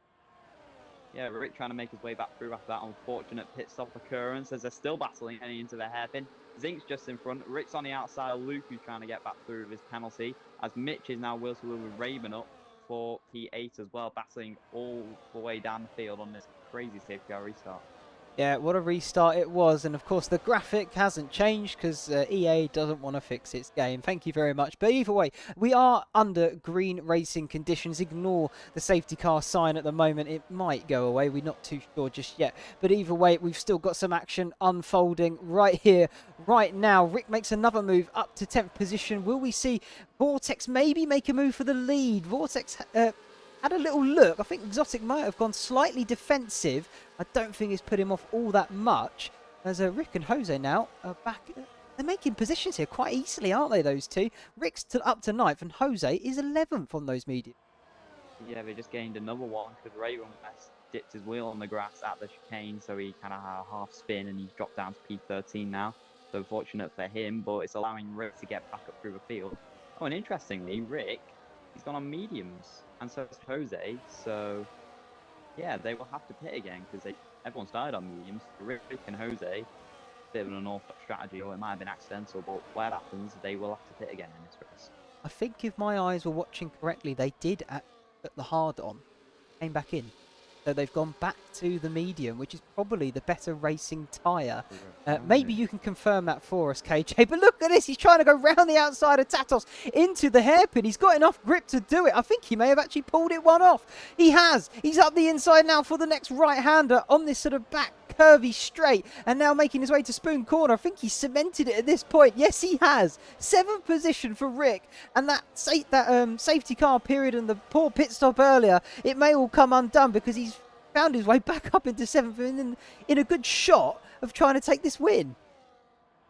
Yeah, Rick trying to make his way back through after that unfortunate pit stop occurrence as they're still battling heading into the hairpin. Zink's just in front. Rick's on the outside. Luke who's trying to get back through with his penalty as Mitch is now wheel to wheel with Raven up for P8 as well, battling all the way down the field on this crazy safety car restart. Yeah, what a restart it was. And of course, the graphic hasn't changed because EA doesn't want to fix its game. Thank you very much. But either way, we are under green racing conditions. Ignore the safety car sign at the moment. It might go away. We're not too sure just yet. But either way, we've still got some action unfolding right here, right now. Rick makes another move up to 10th position. Will we see Vortex maybe make a move for the lead? Vortex... had a little look. I think Exotic might have gone slightly defensive. I don't think it's put him off all that much. As Rick and Jose now are back. They're making positions here quite easily, aren't they, those two? Rick's up to 9th and Jose is 11th on those mediums. Yeah, they just gained another one because Raven West dipped his wheel on the grass at the chicane, so he kind of had a half spin and he's dropped down to P13 now. So fortunate for him, but it's allowing Rick to get back up through the field. Oh, and interestingly, Rick, he's gone on mediums, and so is Jose. So, yeah, they will have to pit again because everyone started on mediums. Rick and Jose, bit of an unorthodox strategy, or it might have been accidental, but whatever happens, they will have to pit again in this race. I think if my eyes were watching correctly, they did put the hard on, came back in. So they've gone back to the medium, which is probably the better racing tyre. Maybe you can confirm that for us, KJ. But look at this. He's trying to go round the outside of Tatos into the hairpin. He's got enough grip to do it. I think he may have actually pulled it one off. He has. He's up the inside now for the next right-hander on this sort of back curvy straight and now making his way to Spoon Corner. I think he's cemented it at this point. Yes, he has. 7th position for Rick. And that safety car period and the poor pit stop earlier, it may all come undone because he's found his way back up into 7th and in a good shot of trying to take this win.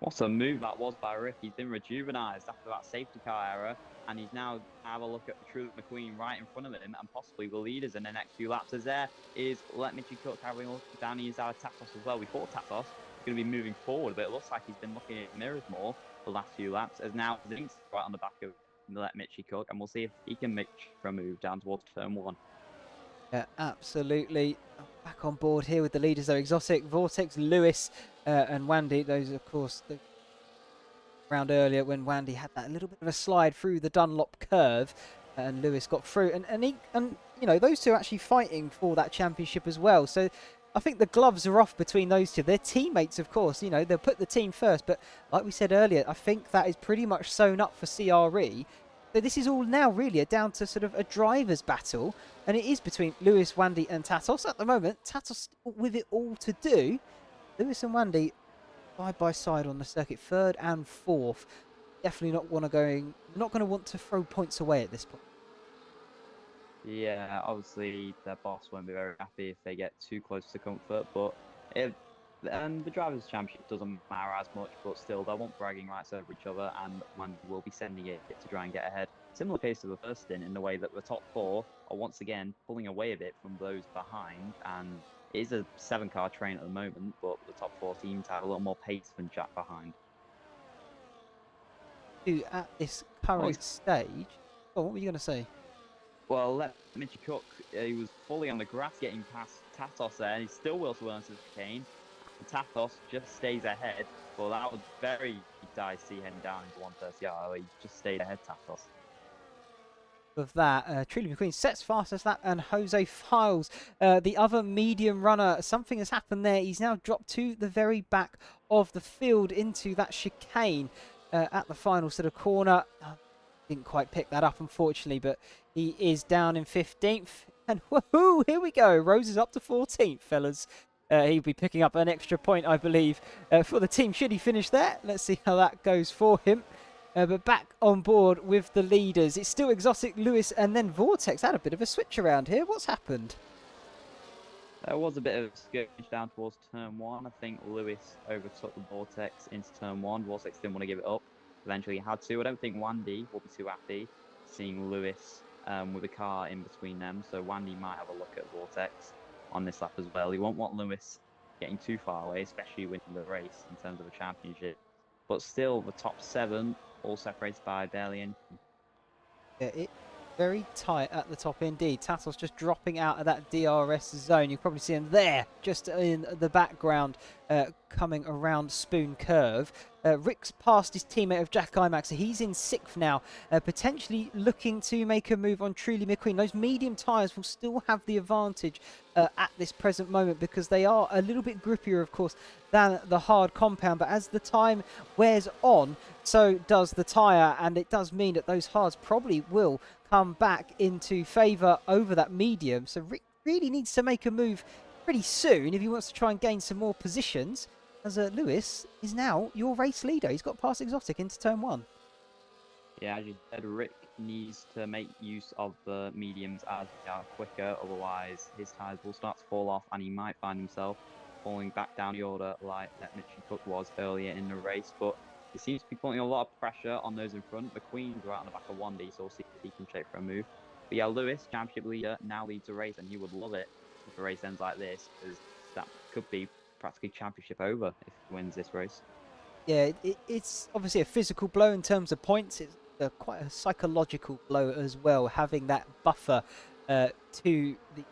What a move that was by Rick. He's been rejuvenised after that safety car error, and he's now have a look at Truett McQueen right in front of him and possibly the leaders in the next few laps. As there is Let Mitchie Cook having a look down the inside of Tatos as well. We thought Tatos was going to be moving forward, but it looks like he's been looking at mirrors more the last few laps, as now Zink's right on the back of Let Mitchie Cook, and we'll see if he can make a move down towards turn one. Yeah, absolutely. Back on board here with the leaders though. Exotic, Vortex, Lewis and Wandy. Those, of course, the round earlier when Wandy had that little bit of a slide through the Dunlop curve and Lewis got through. And you know, those two are actually fighting for that championship as well. So I think the gloves are off between those two. They're teammates, of course. You know, they'll put the team first. But like we said earlier, I think that is pretty much sewn up for CRE. So this is all now really down to sort of a driver's battle. And it is between Lewis, Wandy and Tatos. At the moment, Tatos with it all to do. Lewis and Wandy side by side on the circuit, third and fourth. Definitely not going to want to throw points away at this point. Yeah, obviously their boss won't be very happy if they get too close to comfort, but if and the drivers' championship doesn't matter as much, but still they want bragging rights over each other, and one will be sending it to try and get ahead. Similar case to the first stint, in the way that the top four are once again pulling away a bit from those behind, and it is a 7-car train at the moment, but the top four teams have a little more pace than Jack behind. At this Oh, current stage, oh, what were you going to say? well, let Mitchy Cook, he was fully on the grass getting past Tatos there, and he still will to into the chicane. And Tatos just stays ahead. Well, that was very dicey heading down into 130R. He just stayed ahead, Tatos. Of that, Truly McQueen sets fastest lap, and Jose Files, the other medium runner. Something has happened there. He's now dropped to the very back of the field into that chicane at the final sort of corner. Didn't quite pick that up, unfortunately, but he is down in 15th. And woohoo, here we go. Rose is up to 14th, fellas. He'll be picking up an extra point, I believe, for the team. Should he finish there? Let's see how that goes for him. But back on board with the leaders. It's still Exotic, Lewis, and then Vortex. Had a bit of a switch around here. What's happened? There was a bit of a skirmish down towards turn one. I think Lewis overtook the Vortex into turn one. Vortex didn't want to give it up. Eventually he had to. I don't think Wandy will be too happy seeing Lewis with a car in between them. So Wandy might have a look at Vortex on this lap as well. He won't want Lewis getting too far away, especially winning the race in terms of a championship. But still, the top 7 all separated by barely anything. Yeah, it's very tight at the top indeed. Tatos just dropping out of that DRS zone. You can probably see him there, just in the background, coming around Spoon Curve. Rick's passed his teammate of Jack IMAX, so he's in 6th now, potentially looking to make a move on Truly McQueen. Those medium tyres will still have the advantage at this present moment because they are a little bit grippier, of course, than the hard compound. But as the time wears on, so does the tyre, and it does mean that those hards probably will come back into favour over that medium. So Rick really needs to make a move pretty soon if he wants to try and gain some more positions, as Lewis is now your race leader. He's got past Exotic into turn 1. Yeah, as you said, Rick needs to make use of the mediums as they are quicker, otherwise his tyres will start to fall off and he might find himself falling back down the order like that Mitchell Cook was earlier in the race. But he seems to be putting a lot of pressure on those in front. The Queens are out on the back of 1D, so we'll see if he can shape for a move. But yeah, Lewis, championship leader, now leads the race, and he would love it if the race ends like this, because that could be practically championship over if he wins this race. Yeah, it's obviously a physical blow in terms of points. It's quite a psychological blow as well, having that buffer to the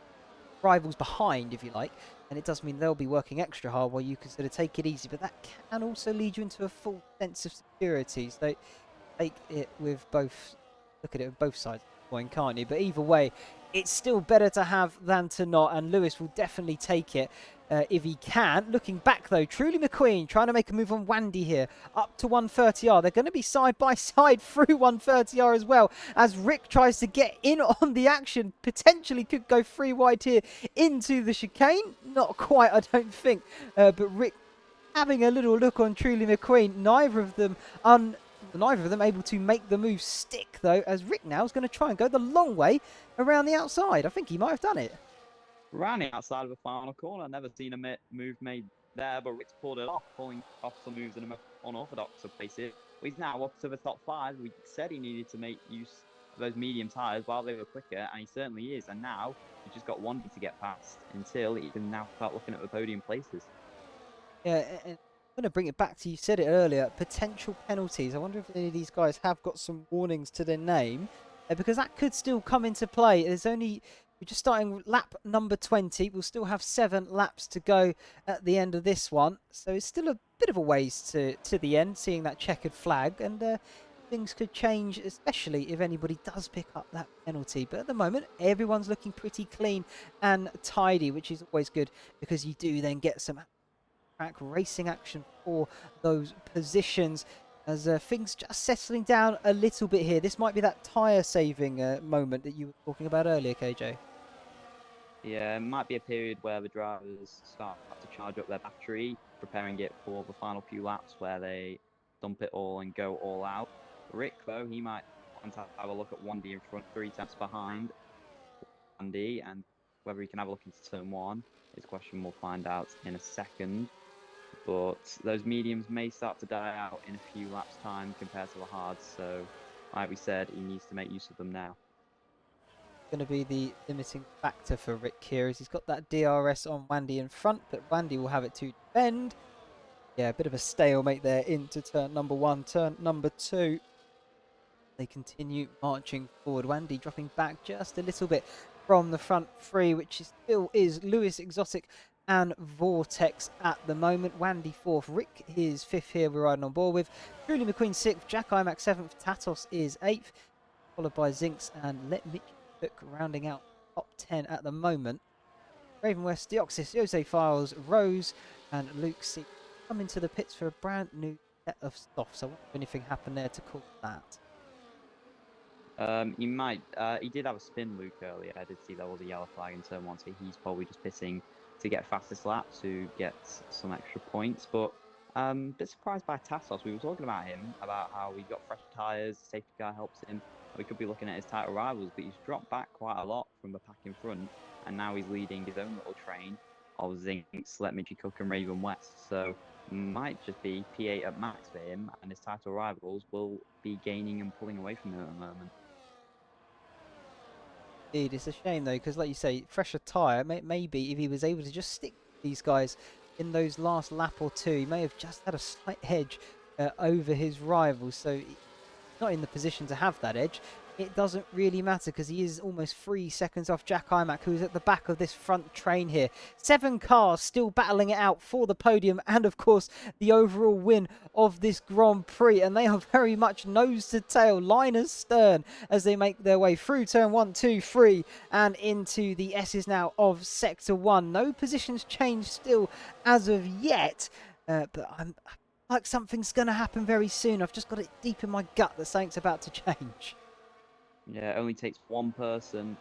rivals behind, if you like. And it does mean they'll be working extra hard while you can sort of take it easy. But that can also lead you into a full sense of security. So take it with both, look at it with both sides of the coin, can't you? But either way, it's still better to have than to not, and Lewis will definitely take it if he can. Looking back though, Truly McQueen trying to make a move on Wandy here, up to 130R. They're going to be side by side through 130R as well, as Rick tries to get in on the action. Potentially could go 3 wide here into the chicane. Not quite, I don't think, but Rick having a little look on Truly McQueen. Neither of them able to make the move stick, though, as Rick now is going to try and go the long way around the outside. I think he might have done it. Ran it outside of the final corner. Never seen a move made there, but Rick's pulled it off, pulling off some moves in the most unorthodox of places. But he's now up to the top 5. We said he needed to make use of those medium tyres while they were quicker, and he certainly is. And now he's just got one to get past until he can now start looking at the podium places. Yeah, and I'm going to bring it back to, you said it earlier, potential penalties. I wonder if any of these guys have got some warnings to their name, because that could still come into play. We're just starting lap number 20. We'll still have 7 laps to go at the end of this one. So it's still a bit of a ways to the end, seeing that checkered flag. And things could change, especially if anybody does pick up that penalty. But at the moment, everyone's looking pretty clean and tidy, which is always good because you do then get some track racing action for those positions, as things just settling down a little bit here. This might be that tyre saving moment that you were talking about earlier, KJ. Yeah, it might be a period where the drivers start to charge up their battery. preparing it for the final few laps where they dump it all and go all out. Rick, though, he might want to have a look at Wandy in front, 3 tenths behind Wandy, and whether he can have a look into turn 1 is a question we'll find out in a second. But those mediums may start to die out in a few laps' time compared to the hards, so like we said, he needs to make use of them now. Going to be the limiting factor for Rick here, as he's got that DRS on Wandy in front, but Wandy will have it to defend. Yeah, a bit of a stalemate there into turn number 1. Turn number 2, they continue marching forward. Wandy dropping back just a little bit from the front three, which still is Lewis, Exotic and Vortex at the moment. Wandy 4th, Rick is 5th here we're riding on board with. Julie McQueen 6th, Jack Imac 7th, Tatos is 8th, followed by Zinks and Let Mitch Cook rounding out top 10 at the moment. Raven West, Deoxys, Jose Files, Rose and Luke C come into the pits for a brand new set of softs. So I wonder if anything happened there to cause that. He might. He did have a spin, Luke, earlier. I did see there was a yellow flag in turn 1, so he's probably just pitting to get fastest lap to get some extra points. But a bit surprised by Tassos. We were talking about him, about how he got fresh tyres, the safety car helps him. We could be looking at his title rivals, but he's dropped back quite a lot from the pack in front, and now he's leading his own little train of Zinks, Let Midgie Cook and Raven West. So might just be P8 at max for him, and his title rivals will be gaining and pulling away from him at the moment. Indeed, it's a shame though, because like you say, fresher tyre, maybe if he was able to just stick these guys in those last lap or two, he may have just had a slight edge over his rivals. So he's not in the position to have that edge. It doesn't really matter because he is almost 3 seconds off Jack Imac, who's at the back of this front train here. 7 cars still battling it out for the podium and, of course, the overall win of this Grand Prix. And they are very much nose to tail, line astern, as they make their way through turn 1, 2, 3 and into the S's now of Sector 1. No positions changed still as of yet, but I'm like something's going to happen very soon. I've just got it deep in my gut that something's about to change. Yeah, it only takes one person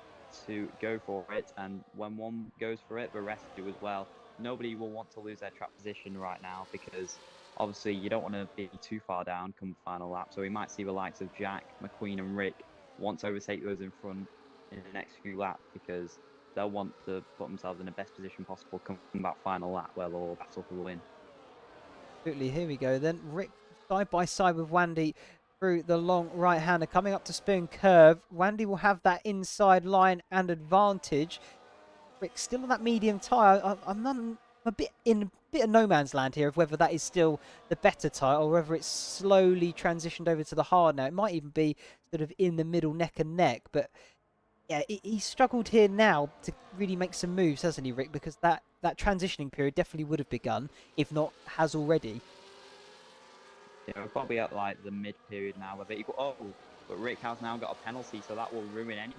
to go for it, and when one goes for it, the rest do as well. Nobody will want to lose their track position right now because obviously you don't want to be too far down come the final lap. So we might see the likes of Jack, McQueen and Rick want to overtake those in front in the next few laps because they'll want to put themselves in the best position possible come that final lap where they'll all battle for the win. Absolutely, here we go then. Rick side by side with Wandy through the long right-hander, coming up to Spoon Curve. Wandy will have that inside line and advantage. Rick still on that medium tyre. I'm a bit in of no man's land here of whether that is still the better tyre or whether it's slowly transitioned over to the hard now. It might even be sort of in the middle, neck and neck. But yeah, he's struggled here now to really make some moves, hasn't he, Rick? Because that transitioning period definitely would have begun, if not has already. Yeah, we're probably at like the mid period now where they equal. Oh, but Rick has now got a penalty, so that will ruin any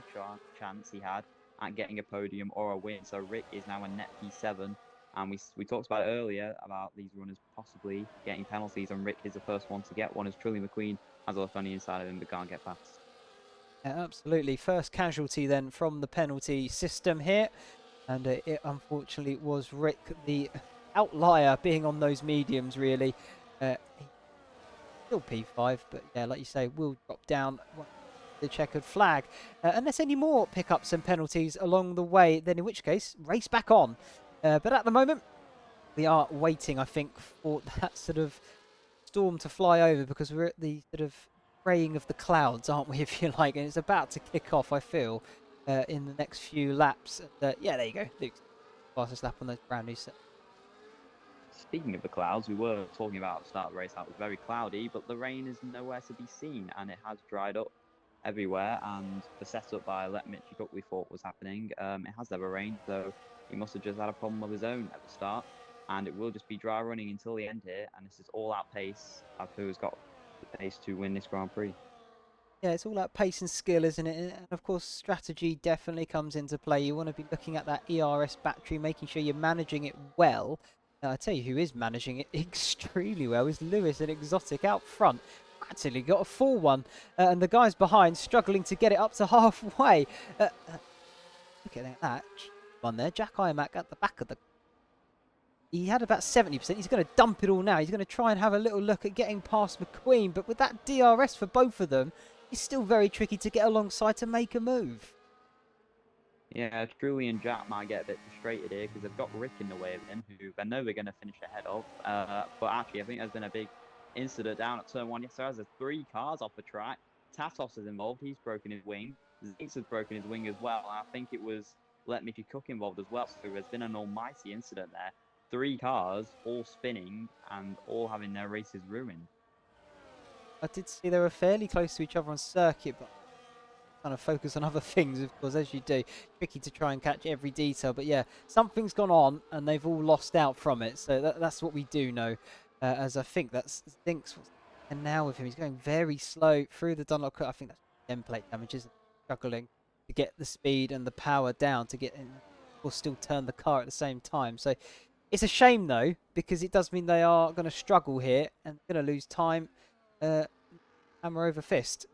chance he had at getting a podium or a win. So Rick is now a net P7, and we talked about it earlier about these runners possibly getting penalties, and Rick is the first one to get one as Trilly McQueen has a look on the inside of him but can't get past. Yeah, absolutely. First casualty then from the penalty system here, and it unfortunately was Rick, the outlier, being on those mediums really. Still P5, but yeah, like you say, will drop down the checkered flag. Unless any more pickups and penalties along the way, then in which case, race back on. But at the moment, we are waiting, I think, for that sort of storm to fly over because we're at the sort of greying of the clouds, aren't we, if you like? And it's about to kick off, I feel, in the next few laps. Yeah, there you go. Luke's fastest lap on those brand new set. Speaking of the clouds, we were talking about at the start of the race how it was very cloudy, but the rain is nowhere to be seen, and it has dried up everywhere. And the setup by Let Mitchie Cook we thought was happening, it has never rained, so he must have just had a problem with his own at the start. And it will just be dry running until the end here, and this is all out pace of who's got the pace to win this Grand Prix. Yeah, it's all about pace and skill, isn't it? And of course, strategy definitely comes into play. You want to be looking at that ERS battery, making sure you're managing it well. Now, I tell you who is managing it extremely well is Lewis and Exotic out front. Actually got a full one, and the guys behind struggling to get it up to halfway. Look at that one there. Jack Imac at the back of the He had about 70%. He's going to dump it all now. He's going to try and have a little look at getting past McQueen. But with that DRS for both of them, it's still very tricky to get alongside to make a move. Yeah, Truly and Jack might get a bit frustrated here because they've got Rick in the way of him, who I know they're going to finish ahead of. But actually, I think there's been a big incident down at turn one yesterday. There's 3 cars off the track. Tatos is involved. He's broken his wing. Zinks has broken his wing as well. And I think it was Let Me If You Cook involved as well. So there's been an almighty incident there. 3 cars all spinning and all having their races ruined. I did see they were fairly close to each other on circuit, but kind of focus on other things, of course, as you do. Tricky to try and catch every detail, but yeah, something's gone on and they've all lost out from it. So that's what we do know, as I think that's Zinks. And now with him, he's going very slow through the Dunlop cut. I think that's template damage, isn't it? Struggling to get the speed and the power down to get in, or still turn the car at the same time. So it's a shame though, because it does mean they are going to struggle here and going to lose time. Hammer over fist.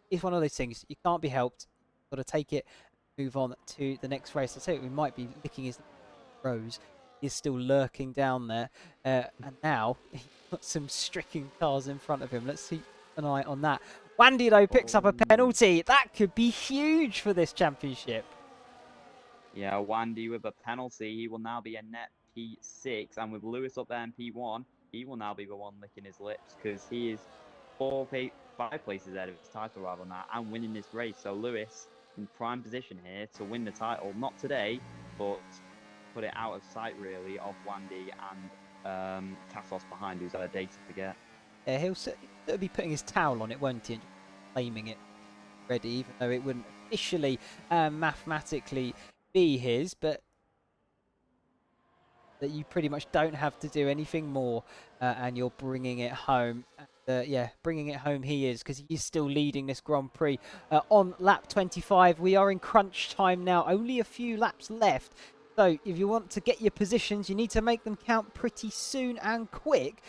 It's one of those things you can't be helped. Got to take it, move on to the next race. I say we might be licking his rose. He's still lurking down there, and now he's got some stricken cars in front of him. Let's keep an eye on that. Wandy though picks up a penalty. That could be huge for this championship. Yeah, Wandy with a penalty. He will now be a net P6, and with Lewis up there in P1, he will now be the one licking his lips because he is 5 places ahead of his title rather than that, and winning this race. So Lewis in prime position here to win the title, not today, but put it out of sight really of Wandy and Tassos behind, who's had a day to forget. Yeah, he'll be putting his towel on it, won't he? And claiming it ready, even though it wouldn't officially mathematically be his, but that you pretty much don't have to do anything more, and you're bringing it home. Yeah, bringing it home he is, because he is still leading this Grand Prix on lap 25. We are in crunch time now, only a few laps left. So if you want to get your positions, you need to make them count pretty soon and quick.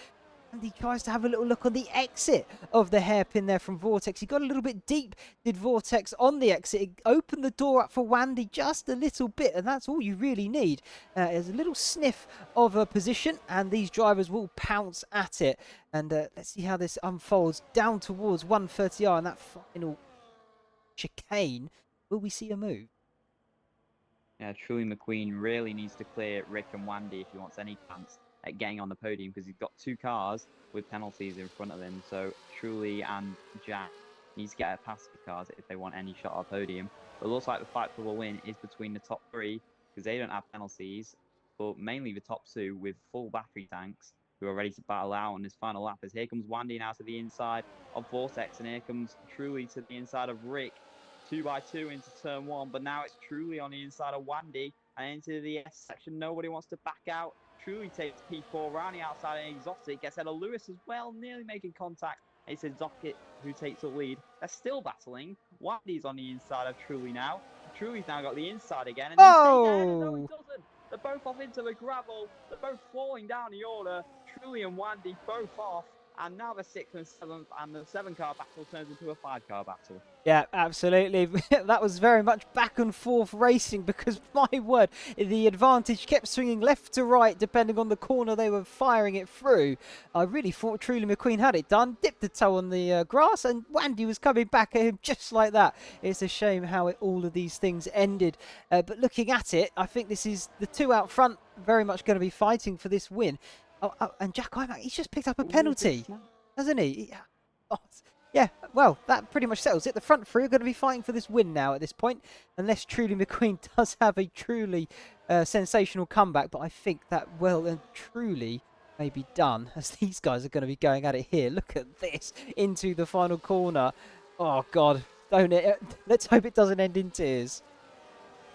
And he tries to have a little look on the exit of the hairpin there from Vortex. He got a little bit deep, did Vortex, on the exit. It opened the door up for Wandy just a little bit, and that's all you really need. There's a little sniff of a position, and these drivers will pounce at it. And let's see how this unfolds down towards 130R and that final chicane. Will we see a move? Yeah, Truly McQueen really needs to clear Rick and Wandy if he wants any chance at getting on the podium because he's got 2 cars with penalties in front of him. So Truly and Jack needs to get past the cars if they want any shot at a podium. But it looks like the fight for the win is between the top 3 because they don't have penalties, but mainly the top 2 with full battery tanks who are ready to battle out on this final lap. As here comes Wandy now to the inside of Vortex, and here comes Truly to the inside of Rick. 2x2 into turn 1, but now it's Truly on the inside of Wandy and into the S section. Nobody wants to back out. Truly takes P4 around the outside, and Exotic gets out of Lewis as well, nearly making contact. It's Exotic who takes the lead. They're still battling. Wandy's on the inside of Truly now. Truly's now got the inside again, and he stays ahead, and no, he doesn't. They're both off into the gravel. They're both falling down the order. Truly and Wandy both off. And now the 6th and 7th, and the 7-car battle turns into a 5-car battle. Yeah, absolutely. That was very much back and forth racing because, my word, the advantage kept swinging left to right depending on the corner they were firing it through. I really thought Truly McQueen had it done, dipped the toe on the grass, and Wandy was coming back at him just like that. It's a shame how all of these things ended. But looking at it, I think this is the 2 out front very much going to be fighting for this win. Oh, and Jack Imac, he's just picked up a penalty, hasn't he? Oh, yeah, well, that pretty much settles it. The front 3 are going to be fighting for this win now at this point, unless Truly McQueen does have a truly sensational comeback. But I think that well and truly may be done, as these guys are going to be going at it here. Look at this, into the final corner. Oh, God, don't it? Let's hope it doesn't end in tears.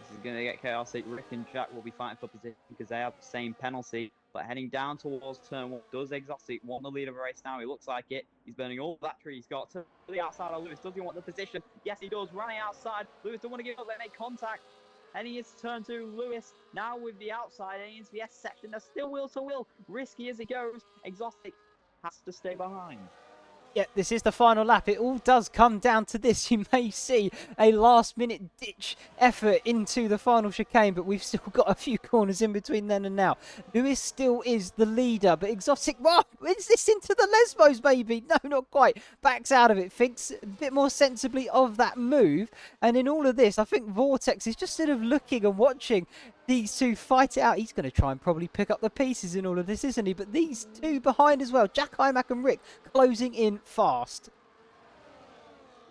This is going to get chaotic. Rick and Jack will be fighting for position because they have the same penalty. But heading down towards turn 1, does Exotic want the lead of the race now? He looks like it. He's burning all the battery he's got to the outside of Lewis. Does he want the position? Yes, he does. Running outside. Lewis don't want to give up. They make contact. Heading into turn 2, Lewis now with the outside, heading into the S section. They're still wheel to wheel. Risky as it goes. Exotic has to stay behind. Yeah, this is the final lap. It all does come down to this. You may see a last-minute ditch effort into the final chicane, but we've still got a few corners in between then and now. Lewis still is the leader, but Exotic, wow, is this into the Lesbos, maybe? No, not quite. Backs out of it, thinks a bit more sensibly of that move. And in all of this, I think Vortex is just sort of looking and watching these two fight it out. He's going to try and probably pick up the pieces in all of this, isn't he? But these two behind as well, Jack Imac and Rick, closing in fast.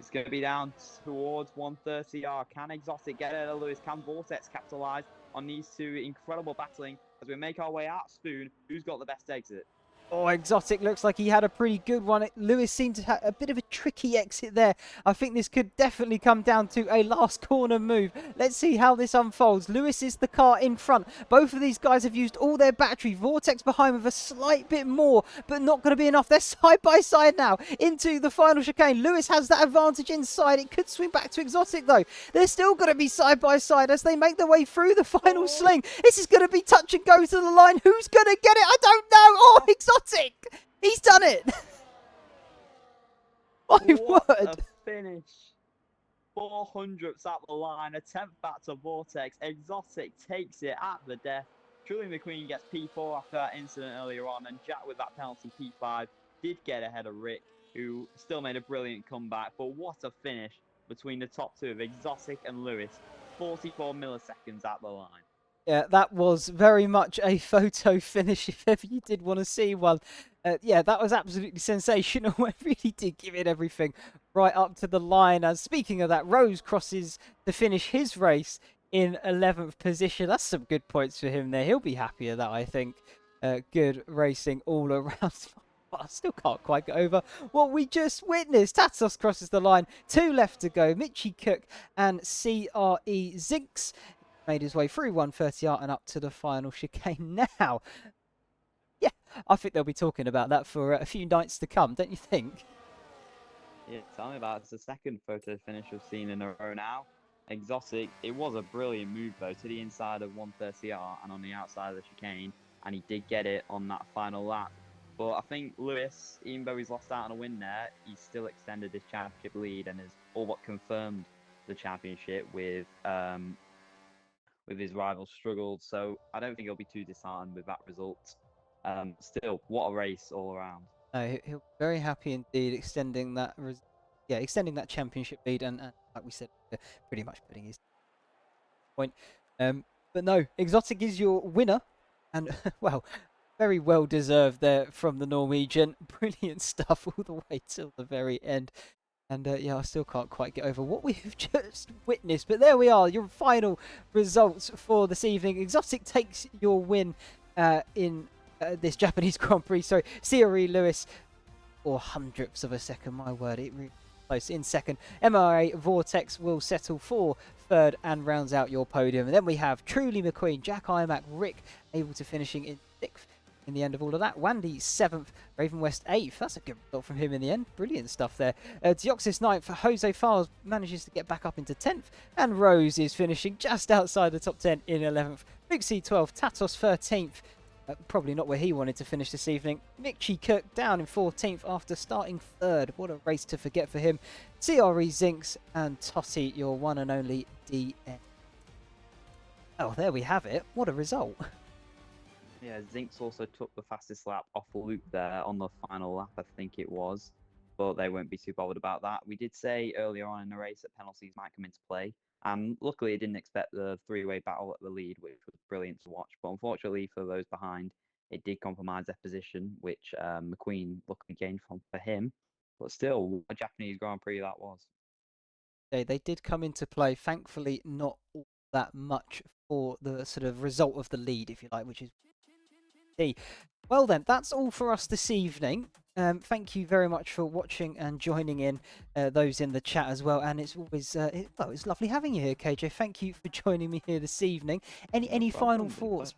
It's going to be down towards 130R. Can Exotic get ahead of Lewis? Can Vortex capitalize on these two incredible battling as we make our way out soon? Who's got the best exit? Oh, Exotic looks like he had a pretty good one. Lewis seemed to have a bit of a tricky exit there. I think this could definitely come down to a last corner move. Let's see how this unfolds. Lewis is the car in front. Both of these guys have used all their battery. Vortex behind with a slight bit more, but not going to be enough. They're side by side now into the final chicane. Lewis has that advantage inside. It could swing back to Exotic though. They're still going to be side by side as they make their way through the final sling. This is going to be touch and go to the line. Who's going to get it? I don't know. Oh, Exotic! He's done it! My What word! a finish. 400ths at the line, a 10th back to Vortex. Exotic takes it at the death. Truly McQueen gets P4 after that incident earlier on, and Jack with that penalty P5 did get ahead of Rick, who still made a brilliant comeback. But what a finish between the top two of Exotic and Lewis. 44 milliseconds at the line. Yeah, that was very much a photo finish if ever you did want to see one. Yeah, that was absolutely sensational. It really did give it everything right up to the line. And speaking of that, Rose crosses to finish his race in 11th position. That's some good points for him there. He'll be happy with that, I think. Good racing all around. But I still can't quite get over what we just witnessed. Tatos crosses the line. 2 left to go. Mitchie Cook and CRE Zinks made his way through 130R and up to the final chicane now. Yeah, I think they'll be talking about that for a few nights to come, don't you think? Yeah, tell me about it. It's the second photo finish we've seen in a row now. Exotic, it was a brilliant move though, to the inside of 130R and on the outside of the chicane, and he did get it on that final lap. But I think Lewis, even though he's lost out on a win there, he's still extended his championship lead and has all but confirmed the championship with his rivals struggled. So I don't think he'll be too disheartened with that result. Still, what a race all around. No, he'll be very happy indeed, extending that, extending that championship lead, and like we said, pretty much putting his point. But no, Exotic is your winner, and well, very well deserved there from the Norwegian. Brilliant stuff all the way till the very end. And yeah, I still can't quite get over what we have just witnessed. But there we are, your final results for this evening. Exotic takes your win in this Japanese Grand Prix. Sorry, CRE Lewis, or hundredths of a second, my word, it really close. In second, MRA Vortex will settle for third and rounds out your podium. And then we have Truly McQueen, Jack Imac, Rick able to finishing in sixth. In the end of all of that, Wandy 7th, Raven West 8th. That's a good result from him in the end. Brilliant stuff there. Deoxys 9th, Jose Files manages to get back up into 10th, and Rose is finishing just outside the top 10 in 11th. Luke C 12th, Tatos 13th. Probably not where he wanted to finish this evening. Mitchie Cook down in 14th after starting 3rd. What a race to forget for him. CRE Zinks and Totti, your one and only DN. Oh, there we have it. What a result. Yeah, Zinks also took the fastest lap off Luke there on the final lap, I think it was. But they won't be too bothered about that. We did say earlier on in the race that penalties might come into play. And luckily, I didn't expect the three-way battle at the lead, which was brilliant to watch. But unfortunately for those behind, it did compromise their position, which McQueen luckily gained from for him. But still, a Japanese Grand Prix that was. They did come into play. Thankfully, not all that much for the sort of result of the lead, if you like, which is D. Well then, that's all for us this evening. Thank you very much for watching and joining in, those in the chat as well. And it's always, well, it's lovely having you here, KJ. Thank you for joining me here this evening. Any final thoughts?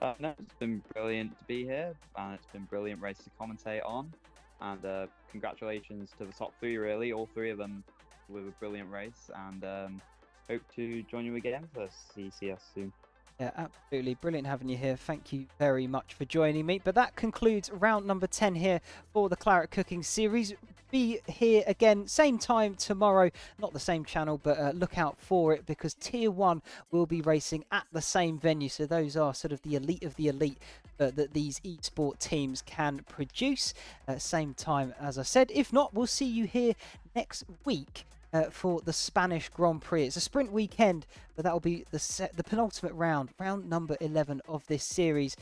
No, it's been brilliant to be here, and it's been brilliant race to commentate on. And congratulations to the top 3, really, all 3 of them with a brilliant race. And hope to join you again for CCS soon. Yeah, absolutely. Brilliant having you here. Thank you very much for joining me. But that concludes round number 10 here for the Claret Cooking Series. Be here again, same time tomorrow. Not the same channel, but look out for it because Tier 1 will be racing at the same venue. So those are sort of the elite of the elite that these esport teams can produce. Same time, as I said. If not, we'll see you here next week. For the Spanish Grand Prix. It's a sprint weekend, but that will be the penultimate round, round number 11 of this series.